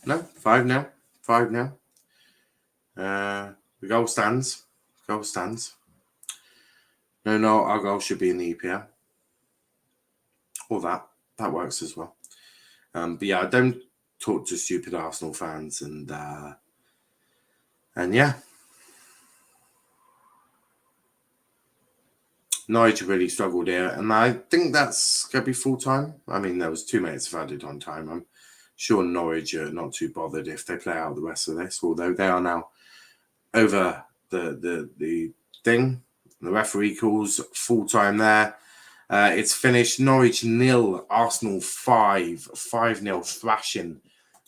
No, 5-0. 5-0. The goal stands. No, our goal should be in the EPL. Or that. that works as well. But yeah, I don't talk to stupid Arsenal fans, and yeah, Norwich really struggled here, and I think that's going to be full time. I mean, there was 2 minutes of added on time. I'm sure Norwich are not too bothered if they play out the rest of this, although they are now over the thing. The referee calls full time there. It's finished. Norwich 0, Arsenal 5. 5-0 thrashing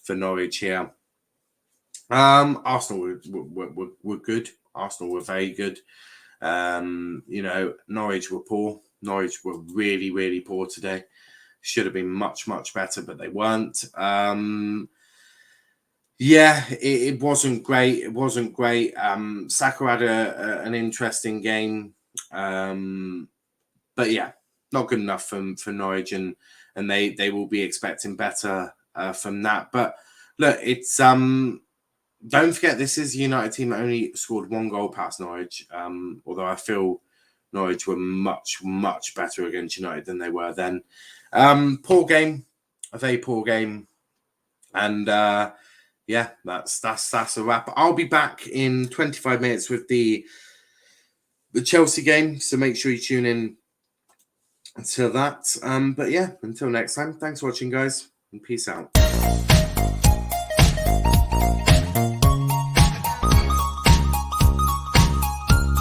for Norwich here. Arsenal were good. Arsenal were very good. Norwich were poor. Norwich were really, really poor today. Should have been much, much better, but they weren't. It wasn't great. It wasn't great. Saka had an interesting game. But yeah, not good enough for Norwich, and they will be expecting better from that. But look, it's don't forget, this is a United team that only scored 1 goal past Norwich. Although I feel Norwich were much, much better against United than they were then. Poor game, a very poor game, and yeah, that's a wrap. I'll be back in 25 minutes with the Chelsea game, so make sure you tune in to that. But yeah, until next time, thanks for watching, guys, and peace out.